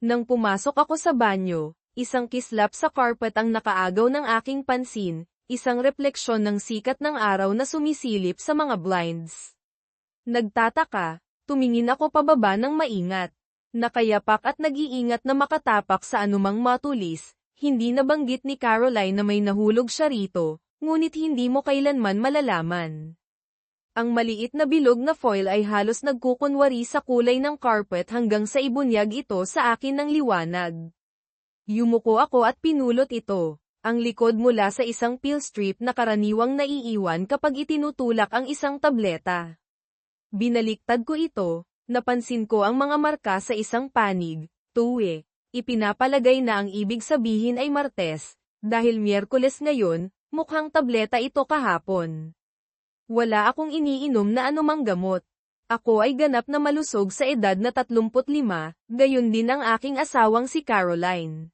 Nang pumasok ako sa banyo, isang kislap sa carpet ang nakaagaw ng aking pansin, isang refleksyon ng sikat ng araw na sumisilip sa mga blinds. Nagtataka, tumingin ako pababa ng maingat. Nakayapak at nag-iingat na makatapak sa anumang matulis, hindi nabanggit ni Caroline na may nahulog siya rito, ngunit hindi mo kailanman malalaman. Ang maliit na bilog na foil ay halos nagkukunwari sa kulay ng carpet hanggang sa ibunyag ito sa akin ng liwanag. Yumuko ako at pinulot ito, ang likod mula sa isang peel strip na karaniwang naiiwan kapag itinutulak ang isang tableta. Binaliktad ko ito, napansin ko ang mga marka sa isang panig, tuwi. Ipinapalagay na ang ibig sabihin ay Martes, dahil Miyerkules ngayon, mukhang tableta ito kahapon. Wala akong iniinom na anumang gamot. Ako ay ganap na malusog sa edad na 35, gayon din ang aking asawang si Caroline.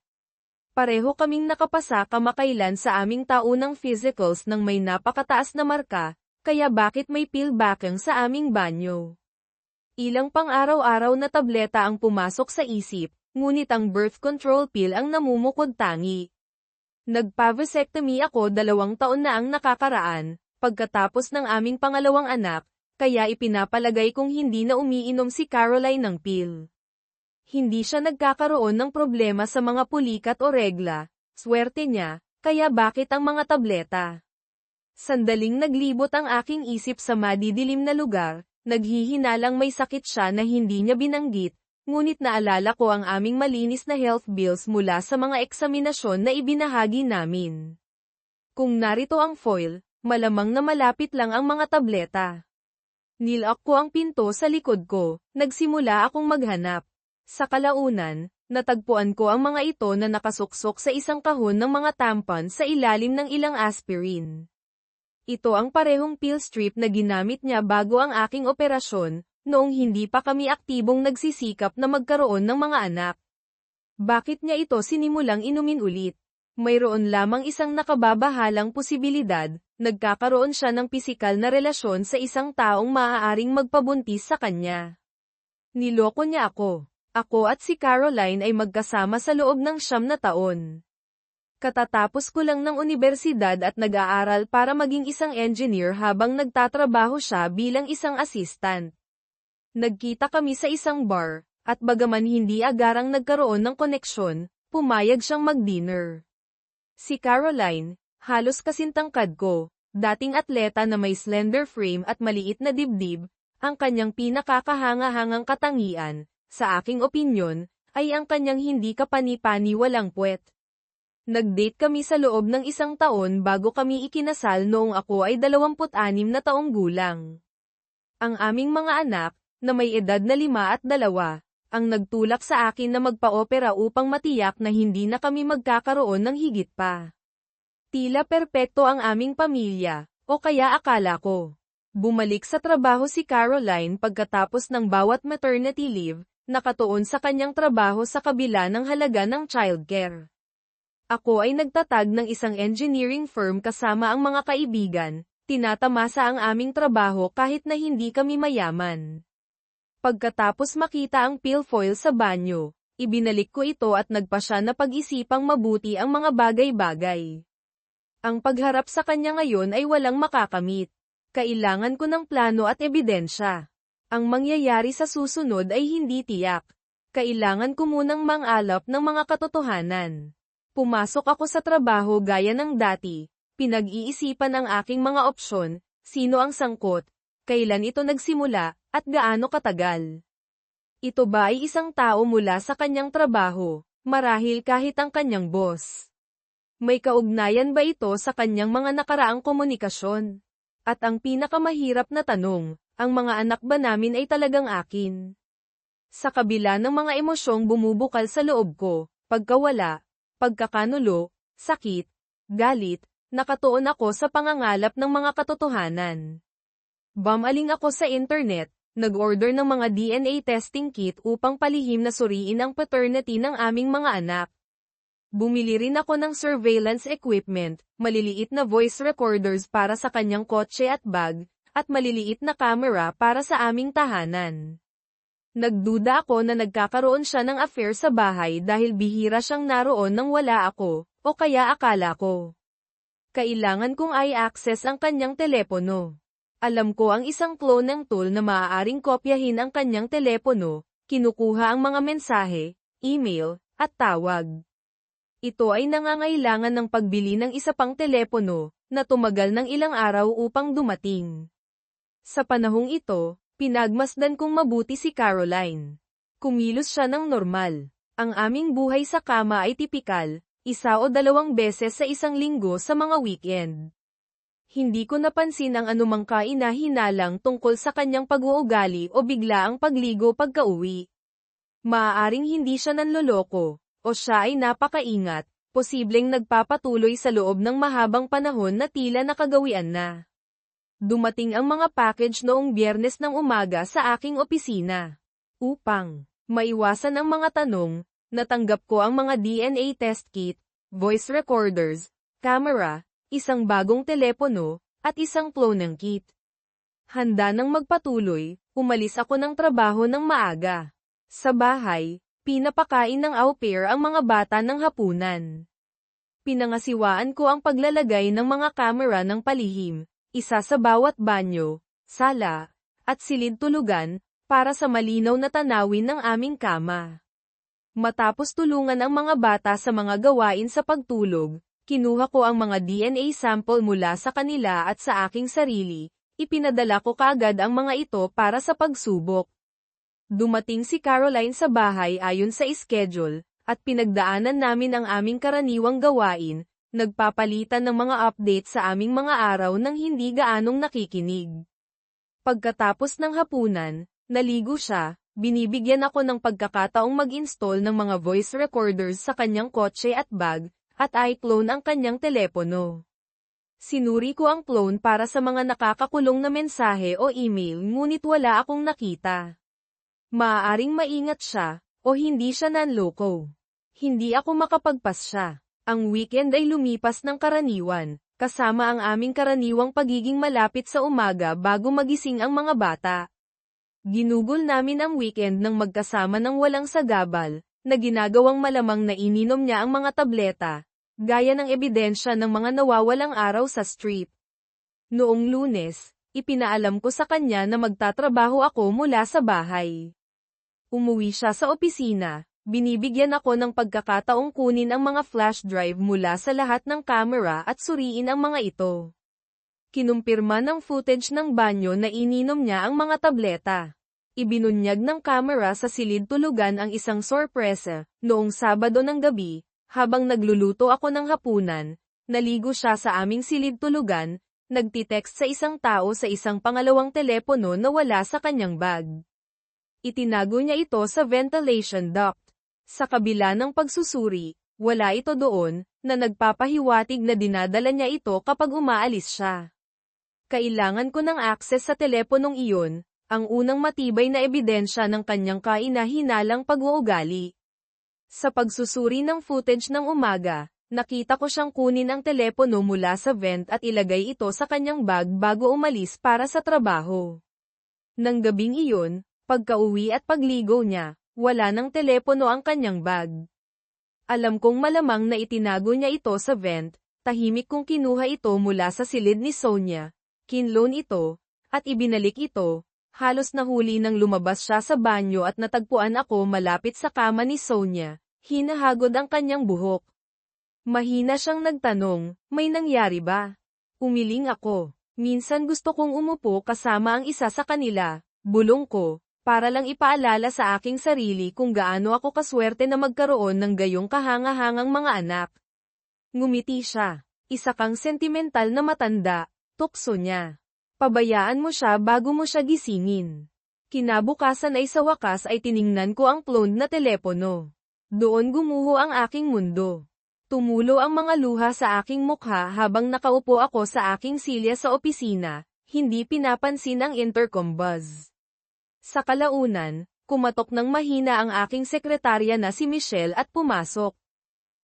Pareho kaming nakapasa kamakailan sa aming taunang physicals nang may napakataas na marka, kaya bakit may pillbacking sa aming banyo? Ilang pang-araw-araw na tableta ang pumasok sa isip, ngunit ang birth control pill ang namumukod-tangi. Nagpa-vasectomy ako 2 taon na ang nakakaraan, pagkatapos ng aming pangalawang anak, kaya ipinapalagay kong hindi na umiinom si Caroline ng pill. Hindi siya nagkakaroon ng problema sa mga pulikat o regla, swerte niya, kaya bakit ang mga tableta? Sandaling naglibot ang aking isip sa madidilim na lugar, naghihinalang may sakit siya na hindi niya binanggit, ngunit naalala ko ang aming malinis na health bills mula sa mga eksaminasyon na ibinahagi namin. Kung narito ang foil, malamang na malapit lang ang mga tableta. Nilak ko ang pinto sa likod ko, nagsimula akong maghanap. Sa kalaunan, natagpuan ko ang mga ito na nakasuksok sa isang kahon ng mga tampon sa ilalim ng ilang aspirin. Ito ang parehong pill strip na ginamit niya bago ang aking operasyon, noong hindi pa kami aktibong nagsisikap na magkaroon ng mga anak. Bakit niya ito sinimulang inumin ulit? Mayroon lamang isang nakababahalang posibilidad, nagkakaroon siya ng pisikal na relasyon sa isang taong maaaring magpabuntis sa kanya. Niloko niya ako. Ako at si Caroline ay magkasama sa loob ng 9 na taon. Katatapos ko lang ng unibersidad at nag-aaral para maging isang engineer habang nagtatrabaho siya bilang isang assistant. Nagkita kami sa isang bar, at bagaman hindi agarang nagkaroon ng koneksyon, pumayag siyang mag-dinner. Si Caroline, halos kasintangkad ko, dating atleta na may slender frame at maliit na dibdib, ang kanyang pinakakahanga-hangang katangian, sa aking opinyon, ay ang kanyang hindi kapani-pani walang puwet. Nag-date kami sa loob ng 1 taon bago kami ikinasal noong ako ay 26 na taong gulang. Ang aming mga anak, na may edad na 5 at 2, ang nagtulak sa akin na magpa-opera upang matiyak na hindi na kami magkakaroon ng higit pa. Tila perpekto ang aming pamilya, o kaya akala ko. Bumalik sa trabaho si Caroline pagkatapos ng bawat maternity leave, nakatuon sa kanyang trabaho sa kabila ng halaga ng childcare. Ako ay nagtatag ng isang engineering firm kasama ang mga kaibigan, tinatamasa ang aming trabaho kahit na hindi kami mayaman. Pagkatapos makita ang pill foil sa banyo, ibinalik ko ito at nagpa siya na pag-isipang mabuti ang mga bagay-bagay. Ang pagharap sa kanya ngayon ay walang makakamit. Kailangan ko ng plano at ebidensya. Ang mangyayari sa susunod ay hindi tiyak. Kailangan ko munang mangalap ng mga katotohanan. Pumasok ako sa trabaho gaya ng dati, pinag-iisipan ang aking mga opsyon, sino ang sangkot, kailan ito nagsimula, at gaano katagal. Ito ba ay isang tao mula sa kanyang trabaho, marahil kahit ang kanyang boss? May kaugnayan ba ito sa kanyang mga nakaraang komunikasyon? At ang pinakamahirap na tanong, ang mga anak ba namin ay talagang akin? Sa kabila ng mga emosyong bumubukal sa loob ko, pagkawala, pagkakanulo, sakit, galit, nakatuon ako sa pangangalap ng mga katotohanan. Bumaling ako sa internet, nag-order ng mga DNA testing kit upang palihim na suriin ang paternity ng aming mga anak. Bumili rin ako ng surveillance equipment, maliliit na voice recorders para sa kanyang kotse at bag, at maliliit na camera para sa aming tahanan. Nagduda ako na nagkakaroon siya ng affair sa bahay dahil bihira siyang naroon nang wala ako, o kaya akala ko. Kailangan kong i-access ang kanyang telepono. Alam ko ang isang clone ng tool na maaaring kopyahin ang kanyang telepono, kinukuha ang mga mensahe, email, at tawag. Ito ay nangangailangan ng pagbili ng isa pang telepono, na tumagal ng ilang araw upang dumating. Sa panahong ito, pinagmasdan kong mabuti si Caroline. Kumilos siya ng normal. Ang aming buhay sa kama ay tipikal, 1 o 2 beses sa isang linggo sa mga weekend. Hindi ko napansin ang anumang kaina-hinalang tungkol sa kanyang pag-uugali o biglaang pagligo pagka-uwi. Maaaring hindi siya nanloloko, o siya ay napakaingat, posibleng nagpapatuloy sa loob ng mahabang panahon na tila nakagawian na. Dumating ang mga package noong Biyernes ng umaga sa aking opisina. Upang maiwasan ang mga tanong, natanggap ko ang mga DNA test kit, voice recorders, camera, isang bagong telepono, at isang clonang kit. Handa nang magpatuloy, umalis ako ng trabaho ng maaga. Sa bahay, pinapakain ng au pair ang mga bata ng hapunan. Pinangasiwaan ko ang paglalagay ng mga kamera ng palihim, isa sa bawat banyo, sala, at silid tulugan, para sa malinaw na tanawin ng aming kama. Matapos tulungan ang mga bata sa mga gawain sa pagtulog, kinuha ko ang mga DNA sample mula sa kanila at sa aking sarili, ipinadala ko kaagad ang mga ito para sa pagsubok. Dumating si Caroline sa bahay ayon sa schedule, at pinagdaanan namin ang aming karaniwang gawain, nagpapalitan ng mga update sa aming mga araw nang hindi gaanong nakikinig. Pagkatapos ng hapunan, naligo siya, binibigyan ako ng pagkakataong mag-install ng mga voice recorders sa kanyang kotse at bag, at i-clone ang kanyang telepono. Sinuri ko ang clone para sa mga nakakakulong na mensahe o email ngunit wala akong nakita. Maaaring maingat siya, o hindi siya nanloko. Hindi ako makapagpas siya. Ang weekend ay lumipas ng karaniwan, kasama ang aming karaniwang pagiging malapit sa umaga bago magising ang mga bata. Ginugol namin ang weekend ng magkasama ng walang sagabal, na ginagawang malamang na ininom niya ang mga tableta, gaya ng ebidensya ng mga nawawalang araw sa strip. Noong Lunes, ipinaalam ko sa kanya na magtatrabaho ako mula sa bahay. Umuwi siya sa opisina. Binibigyan ako ng pagkakataong kunin ang mga flash drive mula sa lahat ng camera at suriin ang mga ito. Kinumpirma ng footage ng banyo na ininom niya ang mga tableta. Ibinunyag ng camera sa silid tulugan ang isang sorpresa. Noong Sabado ng gabi, habang nagluluto ako ng hapunan, naligo siya sa aming silid tulugan, nagtitext sa isang tao sa isang pangalawang telepono na wala sa kanyang bag. Itinago niya ito sa ventilation duct. Sa kabila ng pagsusuri, wala ito doon, na nagpapahiwatig na dinadala niya ito kapag umaalis siya. Kailangan ko ng access sa teleponong iyon, ang unang matibay na ebidensya ng kanyang kaina-hinalang pag-uugali. Sa pagsusuri ng footage ng umaga, nakita ko siyang kunin ang telepono mula sa vent at ilagay ito sa kanyang bag bago umalis para sa trabaho. Nang gabing iyon, pagka-uwi at pagligo niya, wala ng telepono ang kanyang bag. Alam kong malamang na itinago niya ito sa vent, tahimik kong kinuha ito mula sa silid ni Sonia, kinloan ito, at ibinalik ito, halos nahuli nang lumabas siya sa banyo at natagpuan ako malapit sa kama ni Sonia, hinahagod ang kanyang buhok. Mahina siyang nagtanong, may nangyari ba? Umiling ako. Minsan gusto kong umupo kasama ang isa sa kanila, bulong ko, para lang ipaalala sa aking sarili kung gaano ako kaswerte na magkaroon ng gayong kahanga-hangang mga anak. Ngumiti siya. Isa kang sentimental na matanda, tukso niya. Pabayaan mo siya bago mo siya gisingin. Kinabukasan ay sa wakas ay tiningnan ko ang cloned na telepono. Doon gumuho ang aking mundo. Tumulo ang mga luha sa aking mukha habang nakaupo ako sa aking silya sa opisina, hindi pinapansin ang intercom buzz. Sa kalaunan, kumatok ng mahina ang aking sekretarya na si Michelle at pumasok.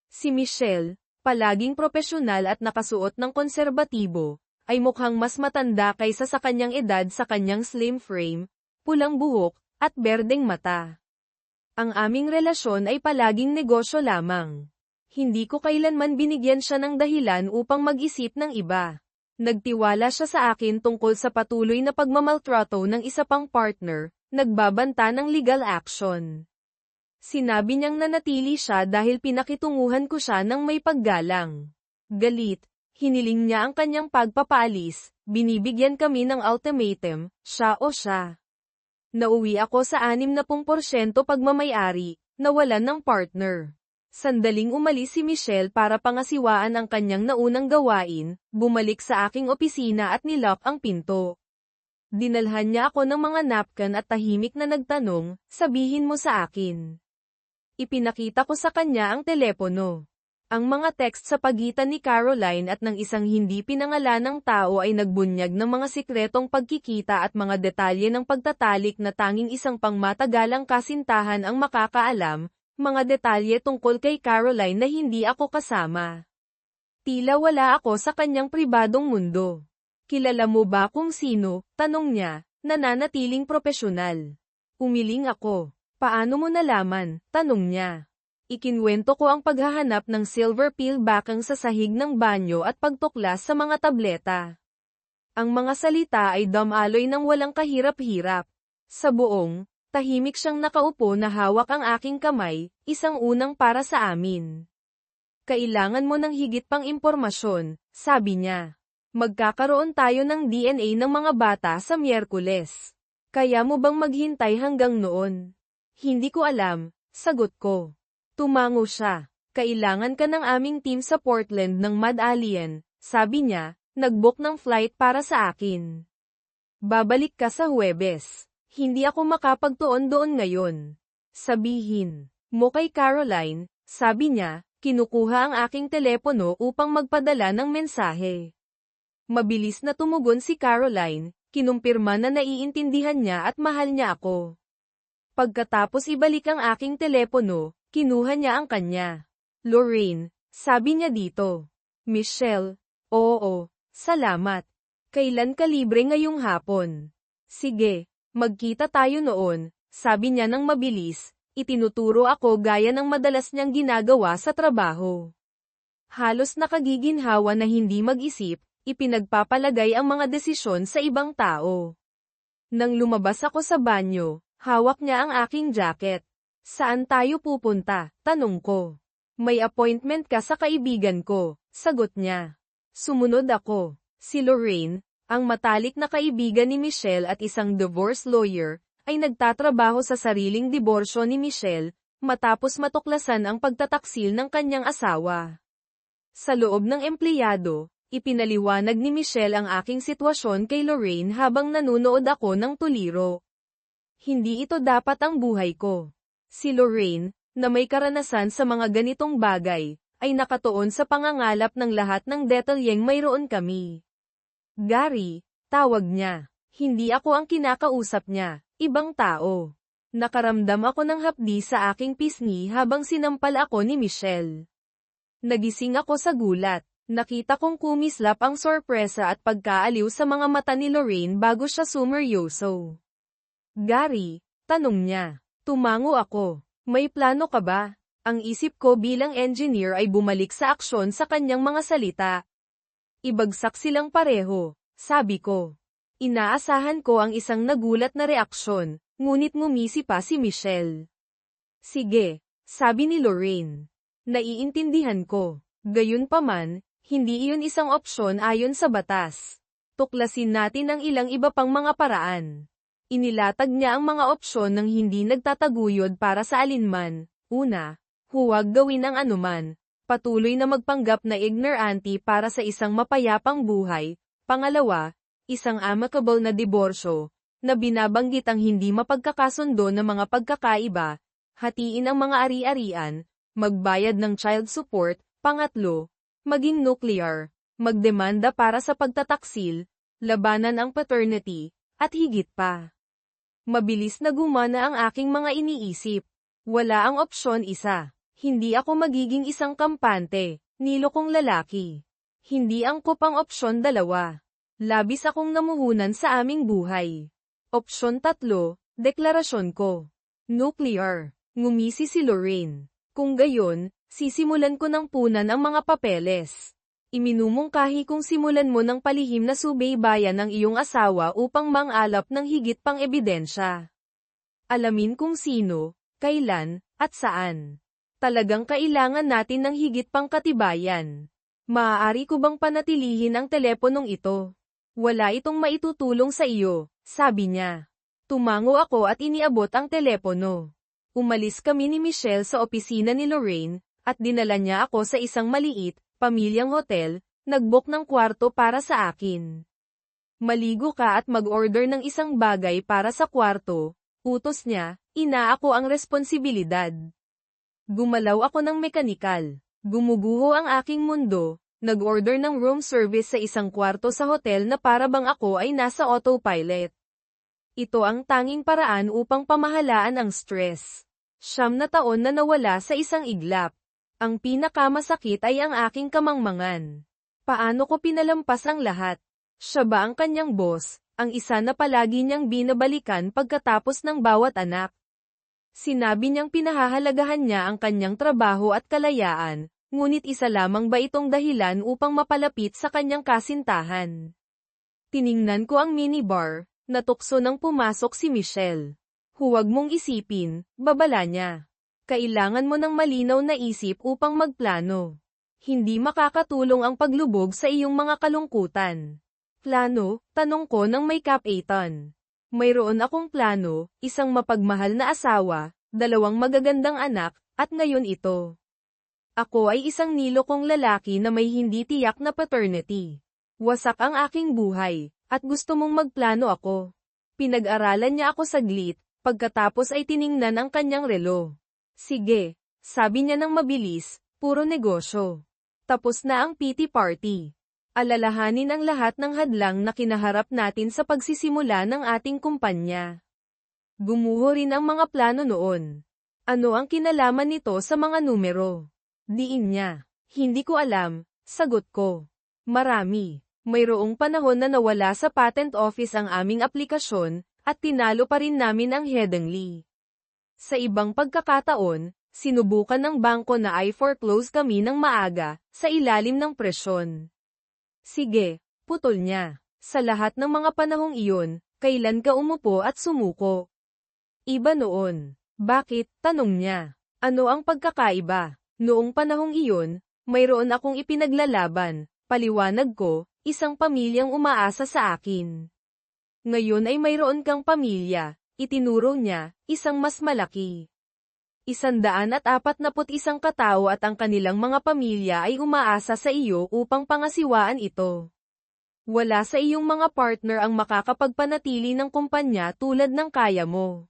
Si Michelle, palaging propesyonal at nakasuot ng konserbatibo, ay mukhang mas matanda kaysa sa kanyang edad sa kanyang slim frame, pulang buhok, at berdeng mata. Ang aming relasyon ay palaging negosyo lamang. Hindi ko kailanman binigyan siya ng dahilan upang mag-isip ng iba. Nagtiwala siya sa akin tungkol sa patuloy na pagmamaltrato ng isa pang partner, nagbabanta ng legal action. Sinabi niyang nanatili siya dahil pinakitunguhan ko siya ng may paggalang. Galit, hiniling niya ang kanyang pagpapaalis, binibigyan kami ng ultimatum, siya o siya. Nauwi ako sa 60% pagmamayari, nawalan ng partner. Sandaling umalis si Michelle para pangasiwaan ang kanyang naunang gawain, bumalik sa aking opisina at nilock ang pinto. Dinalhan niya ako ng mga napkin at tahimik na nagtanong, sabihin mo sa akin. Ipinakita ko sa kanya ang telepono. Ang mga text sa pagitan ni Caroline at ng isang hindi pinangalanang tao ay nagbunyag ng mga sikretong pagkikita at mga detalye ng pagtatalik na tanging isang pangmatagalang kasintahan ang makakaalam, mga detalye tungkol kay Caroline na hindi ako kasama. Tila wala ako sa kanyang pribadong mundo. Kilala mo ba kung sino? Tanong niya, nananatiling propesyonal. Umiling ako. Paano mo nalaman? Tanong niya. Ikinwento ko ang paghahanap ng silver pill bakang sa sahig ng banyo at pagtuklas sa mga tableta. Ang mga salita ay damaloy ng walang kahirap-hirap. Sa buong, tahimik siyang nakaupo na hawak ang aking kamay, isang unang para sa amin. Kailangan mo ng higit pang impormasyon, sabi niya. Magkakaroon tayo ng DNA ng mga bata sa Miyerkules. Kaya mo bang maghintay hanggang noon? Hindi ko alam, sagot ko. Tumango siya. Kailangan ka ng aming team sa Portland ng Mad Alien, sabi niya, nag-book ng flight para sa akin. Babalik ka sa Huwebes. Hindi ako makapagtuon doon ngayon. Sabihin mo kay Caroline, sabi niya, kinukuha ang aking telepono upang magpadala ng mensahe. Mabilis na tumugon si Caroline, kinumpirma na naiintindihan niya at mahal niya ako. Pagkatapos ibalik ang aking telepono, kinuha niya ang kanya. Lorraine, sabi niya dito. Michelle, oo, salamat. Kailan ka libre ngayong hapon? Sige, magkita tayo noon, sabi niya nang mabilis, itinuturo ako gaya ng madalas niyang ginagawa sa trabaho. Halos nakagiginhawa na hindi mag-isip, ipinagpapalagay ang mga desisyon sa ibang tao. Nang lumabas ako sa banyo, hawak niya ang aking jacket. Saan tayo pupunta? Tanong ko. May appointment ka sa kaibigan ko, sagot niya. Sumunod ako. Si Lorraine, ang matalik na kaibigan ni Michelle at isang divorce lawyer, ay nagtatrabaho sa sariling diborsyo ni Michelle, matapos matuklasan ang pagtataksil ng kanyang asawa. Sa loob ng empleyado, ipinaliwanag ni Michelle ang aking sitwasyon kay Lorraine habang nanunood ako ng tuliro. Hindi ito dapat ang buhay ko. Si Lorraine, na may karanasan sa mga ganitong bagay, ay nakatuon sa pangangalap ng lahat ng detalyeng mayroon kami. Gary, tawag niya. Hindi ako ang kinakausap niya, ibang tao. Nakaramdam ako ng hapdi sa aking pisngi habang sinampal ako ni Michelle. Nagising ako sa gulat. Nakita kong kumislap ang sorpresa at pagkaaliw sa mga mata ni Lorraine bago siya sumeryoso. Gary, tanong niya. Tumango ako. May plano ka ba? Ang isip ko bilang engineer ay bumalik sa aksyon sa kanyang mga salita. Ibagsak silang pareho, sabi ko. Inaasahan ko ang isang nagulat na reaksyon, ngunit ngumisi pa si Michelle. Sige, sabi ni Lorraine. Naiintindihan ko. Gayunpaman, hindi iyon isang opsyon ayon sa batas. Tuklasin natin ang ilang iba pang mga paraan. Inilatag niya ang mga opsyon ng hindi nagtataguyod para sa alinman. Una, huwag gawin ang anuman. Patuloy na magpanggap na ignorante para sa isang mapayapang buhay. Pangalawa, isang amicable na diborsyo, na binabanggit ang hindi mapagkakasundo ng mga pagkakaiba, hatiin ang mga ari-arian, magbayad ng child support. Pangatlo, maging nuclear, magdemanda para sa pagtataksil, labanan ang paternity, at higit pa. Mabilis na gumana ang aking mga iniisip. Wala ang opsyon isa. Hindi ako magiging isang kampante, nilokong lalaki. Hindi angkop ang opsyon dalawa. Labis akong namuhunan sa aming buhay. Opsyon 3, Deklarasyon ko. Nuclear. Ngumisi si Lorraine. Kung gayon, sisimulan ko ng punan ang mga papeles. Iminumungkahi kong simulan mo ng palihim na subaybayan ng iyong asawa upang mangalap ng higit pang ebidensya. Alamin kung sino, kailan, at saan. Talagang kailangan natin ng higit pang katibayan. Maaari ko bang panatilihin ang teleponong ito? Wala itong maitutulong sa iyo, sabi niya. Tumango ako at iniabot ang telepono. Umalis kami ni Michelle sa opisina ni Lorraine, at dinala niya ako sa isang maliit, pamilyang hotel, nag-book ng kwarto para sa akin. Maligo ka at mag-order ng isang bagay para sa kwarto, utos niya, ako ang responsibilidad. Gumalaw ako ng mekanikal. Gumuguho ang aking mundo, nag-order ng room service sa isang kwarto sa hotel na para bang ako ay nasa autopilot. Ito ang tanging paraan upang pamahalaan ang stress. 9 na taon na nawala sa isang iglap. Ang pinakamasakit ay ang aking kamangmangan. Paano ko pinalampas ang lahat? Siya ba ang kanyang boss, ang isa na palagi niyang binabalikan pagkatapos ng bawat anak? Sinabi niyang pinahahalagahan niya ang kanyang trabaho at kalayaan, ngunit isa lamang ba itong dahilan upang mapalapit sa kanyang kasintahan? Tiningnan ko ang minibar. Natukso nang pumasok si Michelle. Huwag mong isipin, babala niya. Kailangan mo ng malinaw na isip upang magplano. Hindi makakatulong ang paglubog sa iyong mga kalungkutan. Plano? Tanong ko nang may kapaitan. Mayroon akong plano, isang mapagmahal na asawa, 2 magagandang anak, at ngayon ito. Ako ay isang nilokong lalaki na may hindi tiyak na paternity. Wasak ang aking buhay. At gusto mong magplano ako. Pinag-aralan niya ako saglit, pagkatapos ay tiningnan ang kanyang relo. Sige, sabi niya nang mabilis, puro negosyo. Tapos na ang PT party. Alalahanin ang lahat ng hadlang na kinaharap natin sa pagsisimula ng ating kumpanya. Gumuho rin ang mga plano noon. Ano ang kinalaman nito sa mga numero? Diin niya. Hindi ko alam, sagot ko. Marami. Mayroong panahon na nawala sa patent office ang aming aplikasyon, at tinalo pa rin namin ang Headingley. Sa ibang pagkakataon, sinubukan ng bangko na i-foreclose kami ng maaga, sa ilalim ng presyon. Sige, putol niya. Sa lahat ng mga panahong iyon, kailan ka umupo at sumuko? Iba noon. Bakit? Tanong niya. Ano ang pagkakaiba? Noong panahong iyon, mayroon akong ipinaglalaban, paliwanag ko, isang pamilyang umaasa sa akin. Ngayon ay mayroon kang pamilya, itinuro niya, isang mas malaki. 141 katao at ang kanilang mga pamilya ay umaasa sa iyo upang pangasiwaan ito. Wala sa iyong mga partner ang makakapagpanatili ng kumpanya tulad ng kaya mo.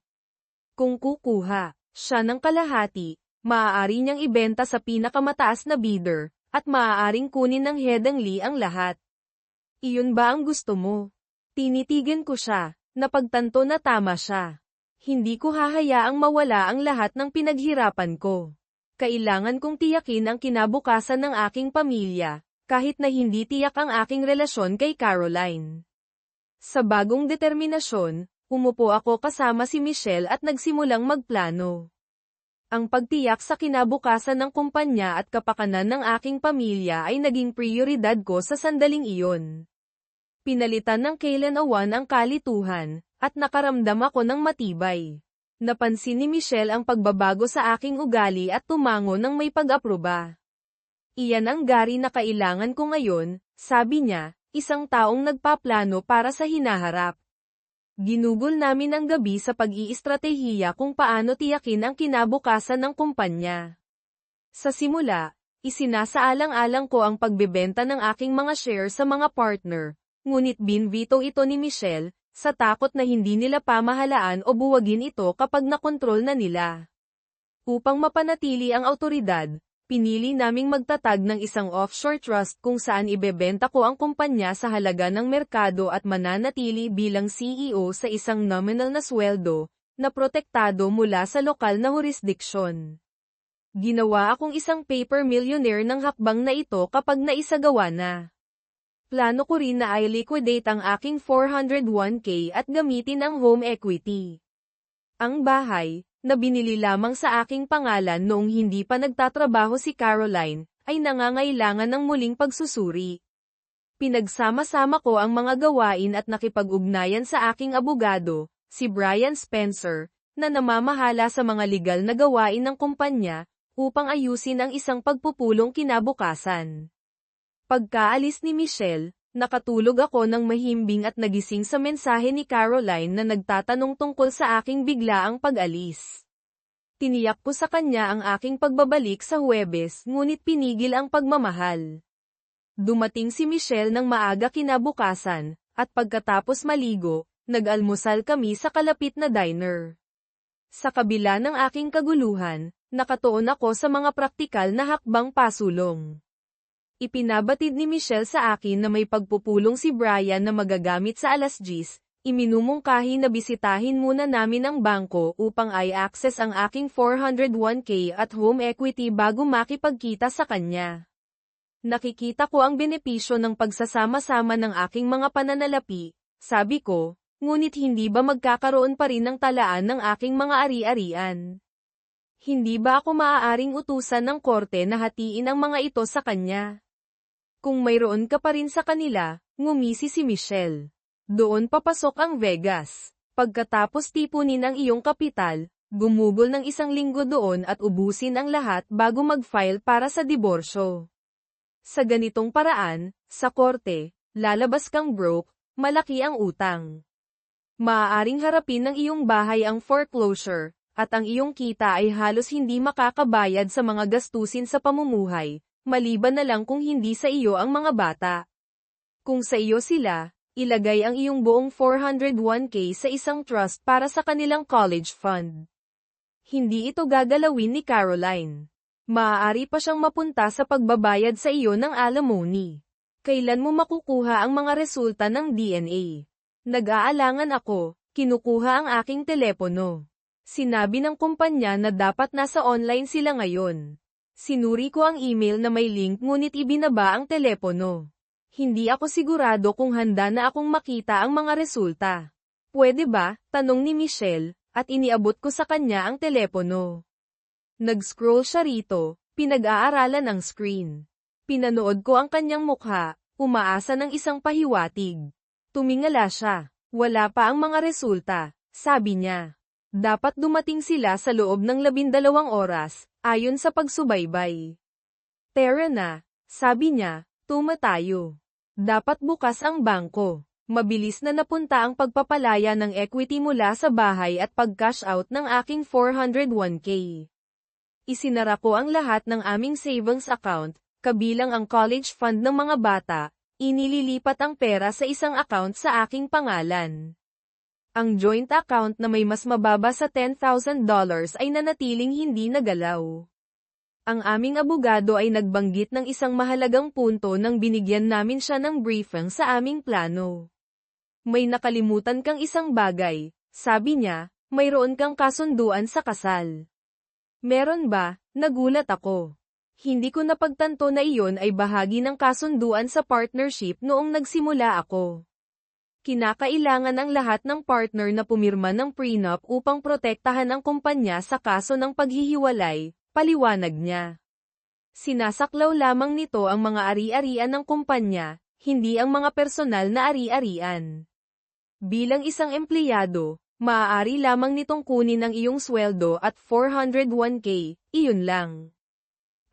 Kung kukuha siya ng kalahati, maaari niyang ibenta sa pinakamataas na bidder, at maaaring kunin ng Headingley ang lahat. Iyon ba ang gusto mo? Tinitigan ko siya, napagtanto na tama siya. Hindi ko hahayaang mawala ang lahat ng pinaghirapan ko. Kailangan kong tiyakin ang kinabukasan ng aking pamilya, kahit na hindi tiyak ang aking relasyon kay Caroline. Sa bagong determinasyon, umupo ako kasama si Michelle at nagsimulang magplano. Ang pagtiyak sa kinabukasan ng kumpanya at kapakanan ng aking pamilya ay naging prioridad ko sa sandaling iyon. Pinalitan ng kailanman ang kalituhan, at nakaramdam ako ng matibay. Napansin ni Michelle ang pagbabago sa aking ugali at tumango ng may pag-aproba. Iyan ang gari na kailangan ko ngayon, sabi niya, isang taong nagpaplano para sa hinaharap. Ginugol namin ang gabi sa pag-iistratehiya kung paano tiyakin ang kinabukasan ng kumpanya. Sa simula, isinasaalang-alang ko ang pagbebenta ng aking mga share sa mga partner, ngunit binvito ito ni Michelle, sa takot na hindi nila pamahalaan o buwagin ito kapag nakontrol na nila. Upang mapanatili ang awtoridad, pinili naming magtatag ng isang offshore trust kung saan ibebenta ko ang kumpanya sa halaga ng merkado at mananatili bilang CEO sa isang nominal na sweldo, na protektado mula sa lokal na jurisdiksyon. Ginawa akong isang paper millionaire ng hakbang na ito kapag naisagawa na. Plano ko rin na i-liquidate ang aking 401k at gamitin ang home equity. Ang bahay, na binili lamang sa aking pangalan noong hindi pa nagtatrabaho si Caroline, ay nangangailangan ng muling pagsusuri. Pinagsama-sama ko ang mga gawain at nakipag-ugnayan sa aking abogado, si Brian Spencer, na namamahala sa mga legal na gawain ng kumpanya, upang ayusin ang isang pagpupulong kinabukasan. Pagkaalis ni Michelle, nakatulog ako ng mahimbing at nagising sa mensahe ni Caroline na nagtatanong tungkol sa aking biglaang pag-alis. Tiniyak ko sa kanya ang aking pagbabalik sa Huwebes ngunit pinigil ang pagmamahal. Dumating si Michelle ng maaga kinabukasan, at pagkatapos maligo, nag-almusal kami sa kalapit na diner. Sa kabila ng aking kaguluhan, nakatuon ako sa mga praktikal na hakbang pasulong. Ipinabatid ni Michelle sa akin na may pagpupulong si Brian na magagamit sa alas 10, iminumungkahi na bisitahin muna namin ang bangko upang i-access ang aking 401k at home equity bago makipagkita sa kanya. Nakikita ko ang benepisyo ng pagsasama-sama ng aking mga pananalapi, sabi ko, ngunit hindi ba magkakaroon pa rin ng talaan ng aking mga ari-arian? Hindi ba ako maaaring utusan ng korte na hatiin ang mga ito sa kanya? Kung mayroon ka pa rin sa kanila, ngumisi si Michelle. Doon papasok ang Vegas. Pagkatapos tipunin ang iyong kapital, gumugol ng 1 linggo doon at ubusin ang lahat bago mag-file para sa diborsyo. Sa ganitong paraan, sa korte, lalabas kang broke, malaki ang utang. Maaaring harapin ng iyong bahay ang foreclosure, at ang iyong kita ay halos hindi makakabayad sa mga gastusin sa pamumuhay, maliban na lang kung hindi sa iyo ang mga bata. Kung sa iyo sila, ilagay ang iyong buong 401k sa isang trust para sa kanilang college fund. Hindi ito gagalawin ni Caroline. Maaari pa siyang mapunta sa pagbabayad sa iyo ng alimony. Kailan mo makukuha ang mga resulta ng DNA? Nag-aalangan ako, kinukuha ang aking telepono. Sinabi ng kumpanya na dapat nasa online sila ngayon. Sinuri ko ang email na may link ngunit ibinaba ang telepono. Hindi ako sigurado kung handa na akong makita ang mga resulta. Pwede ba? Tanong ni Michelle, at iniabot ko sa kanya ang telepono. Nag-scroll siya rito, pinag-aaralan ang screen. Pinanood ko ang kanyang mukha, umaasa ng isang pahiwatig. Tumingala siya. Wala pa ang mga resulta, sabi niya. Dapat dumating sila sa loob ng 12 oras, ayon sa pagsubaybay. Tara na, sabi niya, tayo. Dapat bukas ang bangko. Mabilis na napunta ang pagpapalaya ng equity mula sa bahay at pag-cash out ng aking 401k. Isinara ko ang lahat ng aming savings account, kabilang ang college fund ng mga bata, inililipat ang pera sa isang account sa aking pangalan. Ang joint account na may mas mababa sa $10,000 ay nanatiling hindi nagalaw. Ang aming abogado ay nagbanggit ng isang mahalagang punto nang binigyan namin siya ng briefing sa aming plano. May nakalimutan kang isang bagay, sabi niya, mayroon kang kasunduan sa kasal. Meron ba? Nagulat ako. Hindi ko napagtanto na iyon ay bahagi ng kasunduan sa partnership noong nagsimula ako. Kinakailangan ang lahat ng partner na pumirma ng prenup upang protektahan ang kumpanya sa kaso ng paghihiwalay, paliwanag niya. Sinasaklaw lamang nito ang mga ari-arian ng kumpanya, hindi ang mga personal na ari-arian. Bilang isang empleyado, maaari lamang nitong kunin ang iyong sweldo at 401k, iyon lang.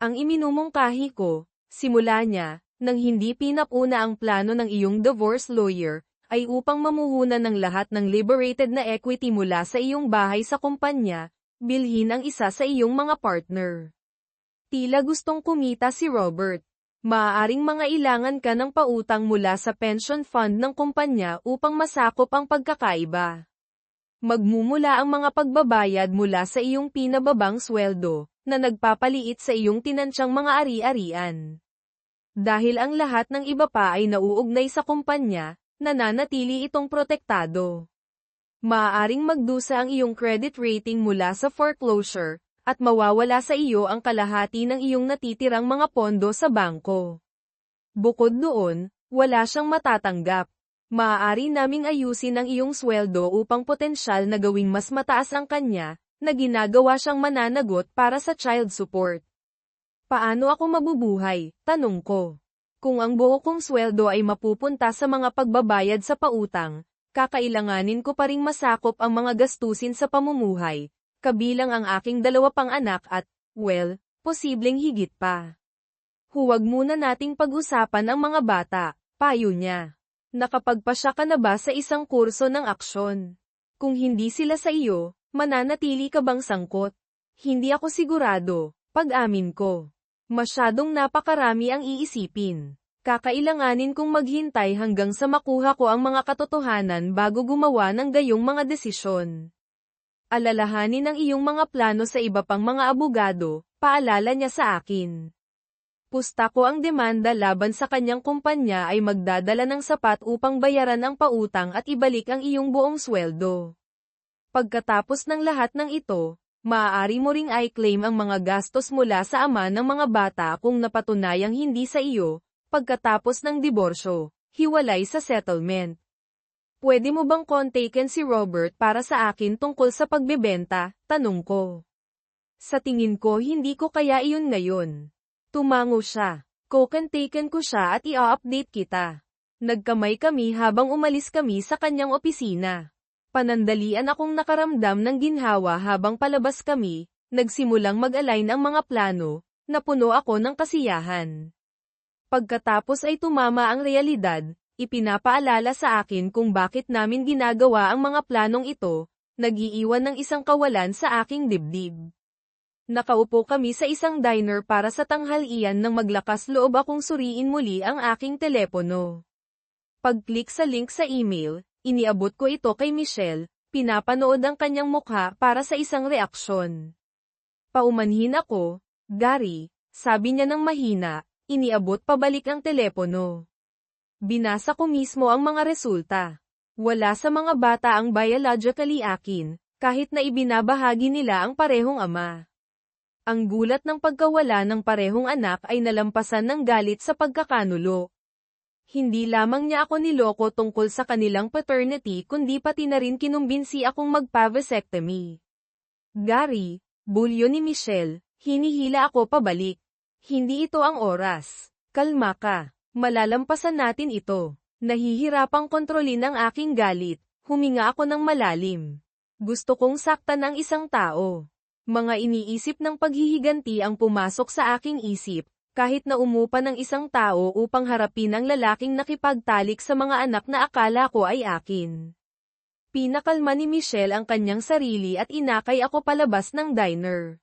Ang iminumungkahi ko, simula niya, nang hindi pinapuna ang plano ng iyong divorce lawyer, ay upang mamuhunan ng lahat ng liberated na equity mula sa iyong bahay sa kumpanya, bilhin ang isa sa iyong mga partner. Tila gustong kumita si Robert. Maaaring mangailangan ka ng pautang mula sa pension fund ng kumpanya upang masakop ang pagkakaiba. Magmumula ang mga pagbabayad mula sa iyong pinababang sweldo, na nagpapaliit sa iyong tinansyang mga ari-arian. Dahil ang lahat ng iba pa ay nauugnay sa kumpanya, nananatili itong protektado. Maaaring magdusa ang iyong credit rating mula sa foreclosure, at mawawala sa iyo ang kalahati ng iyong natitirang mga pondo sa bangko. Bukod doon, wala siyang matatanggap. Maaari naming ayusin ang iyong sweldo upang potensyal na gawing mas mataas ang kanya, na ginagawa siyang mananagot para sa child support. Paano ako mabubuhay? Tanong ko. Kung ang buo kong sweldo ay mapupunta sa mga pagbabayad sa pautang, kakailanganin ko pa ring masakop ang mga gastusin sa pamumuhay, kabilang ang aking 2 pang anak at, well, posibleng higit pa. Huwag muna nating pag-usapan ang mga bata, payo niya. Nakapagpasya ka na ba sa isang kurso ng aksyon? Kung hindi sila sa iyo, mananatili ka bang sangkot? Hindi ako sigurado, pag-amin ko. Masyadong napakarami ang iisipin. Kakailanganin kong maghintay hanggang sa makuha ko ang mga katotohanan bago gumawa ng gayong mga desisyon. Alalahanin ang iyong mga plano sa iba pang mga abogado, paalala niya sa akin. Pusta ko ang demanda laban sa kanyang kumpanya ay magdadala ng sapat upang bayaran ang pautang at ibalik ang iyong buong sweldo. Pagkatapos ng lahat ng ito, maaari mo ring i-claim ang mga gastos mula sa ama ng mga bata kung napatunayang hindi sa iyo, pagkatapos ng diborsyo, hiwalay sa settlement. Pwede mo bang kontakin si Robert para sa akin tungkol sa pagbebenta? Tanong ko. Sa tingin ko hindi ko kaya iyon ngayon. Tumango siya. Kokontakin ko siya at i-update kita. Nagkamay kami habang umalis kami sa kanyang opisina. Panandalian akong nakaramdam ng ginhawa habang palabas kami, nagsimulang mag-align ang mga plano, napuno ako ng kasiyahan. Pagkatapos ay tumama ang realidad, ipinapaalala sa akin kung bakit namin ginagawa ang mga planong ito, nag-iiwan ng isang kawalan sa aking dibdib. Nakaupo kami sa isang diner para sa tanghalian nang maglakas loob akong suriin muli ang aking telepono. Pag-click sa link sa email, iniabot ko ito kay Michelle, pinapanood ang kanyang mukha para sa isang reaksyon. Paumanhin ako, Gary, sabi niya ng mahina, iniabot pabalik ang telepono. Binasa ko mismo ang mga resulta. Wala sa mga bata ang biologically akin, kahit na ibinabahagi nila ang parehong ama. Ang gulat ng pagkawala ng parehong anak ay nalampasan ng galit sa pagkakanulo. Hindi lamang niya ako niloko tungkol sa kanilang paternity kundi pati na rin kinumbinsi akong magpa-vasectomy. Gary, bulyo ni Michelle, hinihila ako pabalik. Hindi ito ang oras. Kalma ka. Malalampasan natin ito. Nahihirapang kontrolin ang aking galit. Huminga ako ng malalim. Gusto kong saktan ang isang tao. Mga iniisip ng paghihiganti ang pumasok sa aking isip, kahit na umupa ng isang tao upang harapin ang lalaking nakipagtalik sa mga anak na akala ko ay akin. Pinakalma ni Michelle ang kanyang sarili at inakay ako palabas ng diner.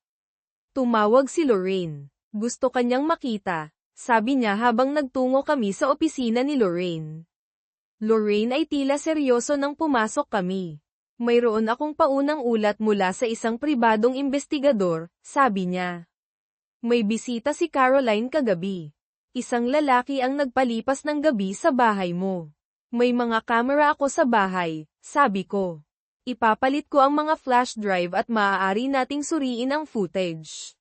Tumawag si Lorraine. Gusto kanyang makita, sabi niya habang nagtungo kami sa opisina ni Lorraine. Lorraine ay tila seryoso nang pumasok kami. Mayroon akong paunang ulat mula sa isang pribadong investigador, sabi niya. May bisita si Caroline kagabi. Isang lalaki ang nagpalipas ng gabi sa bahay mo. May mga kamera ako sa bahay, sabi ko. Ipapalit ko ang mga flash drive at maaari nating suriin ang footage.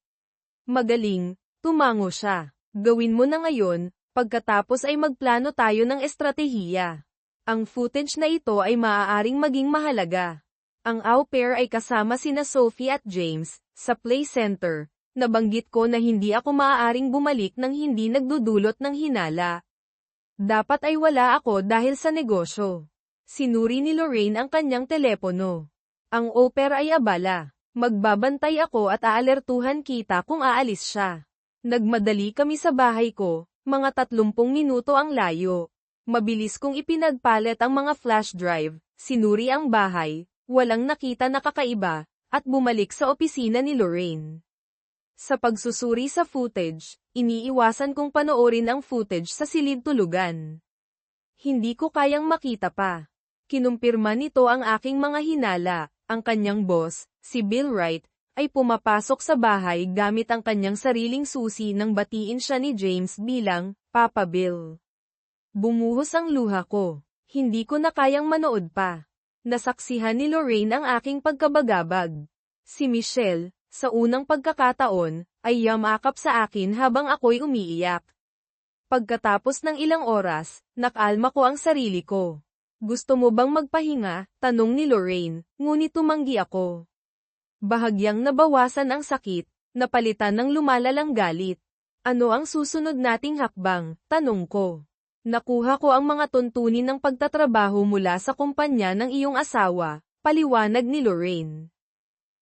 Magaling, tumango siya. Gawin mo na ngayon, pagkatapos ay magplano tayo ng estratehiya. Ang footage na ito ay maaaring maging mahalaga. Ang au pair ay kasama sina Sophie at James, sa play center. Nabanggit ko na hindi ako maaaring bumalik nang hindi nagdudulot ng hinala. Dapat ay wala ako dahil sa negosyo. Sinuri ni Lorraine ang kanyang telepono. Ang au pair ay abala. Magbabantay ako at aalertuhan kita kung aalis siya. Nagmadali kami sa bahay ko, mga 30 minuto ang layo. Mabilis kong ipinagpalit ang mga flash drive, sinuri ang bahay, walang nakita na kakaiba, at bumalik sa opisina ni Lorraine. Sa pagsusuri sa footage, iniiwasan kong panoorin ang footage sa silid tulugan. Hindi ko kayang makita pa. Kinumpirma nito ang aking mga hinala, ang kanyang boss, si Bill Wright, ay pumapasok sa bahay gamit ang kanyang sariling susi nang batiin siya ni James bilang, Papa Bill. Bumuhos ang luha ko. Hindi ko na kayang manood pa. Nasaksihan ni Lorraine ang aking pagkabagabag. Si Michelle, sa unang pagkakataon, ay yamakap sa akin habang ako'y umiiyak. Pagkatapos ng ilang oras, nakalma ko ang sarili ko. Gusto mo bang magpahinga? Tanong ni Lorraine, ngunit tumanggi ako. Bahagyang nabawasan ang sakit, napalitan ng lumalalang galit. Ano ang susunod nating hakbang? Tanong ko. Nakuha ko ang mga tuntunin ng pagtatrabaho mula sa kumpanya ng iyong asawa, paliwanag ni Lorraine.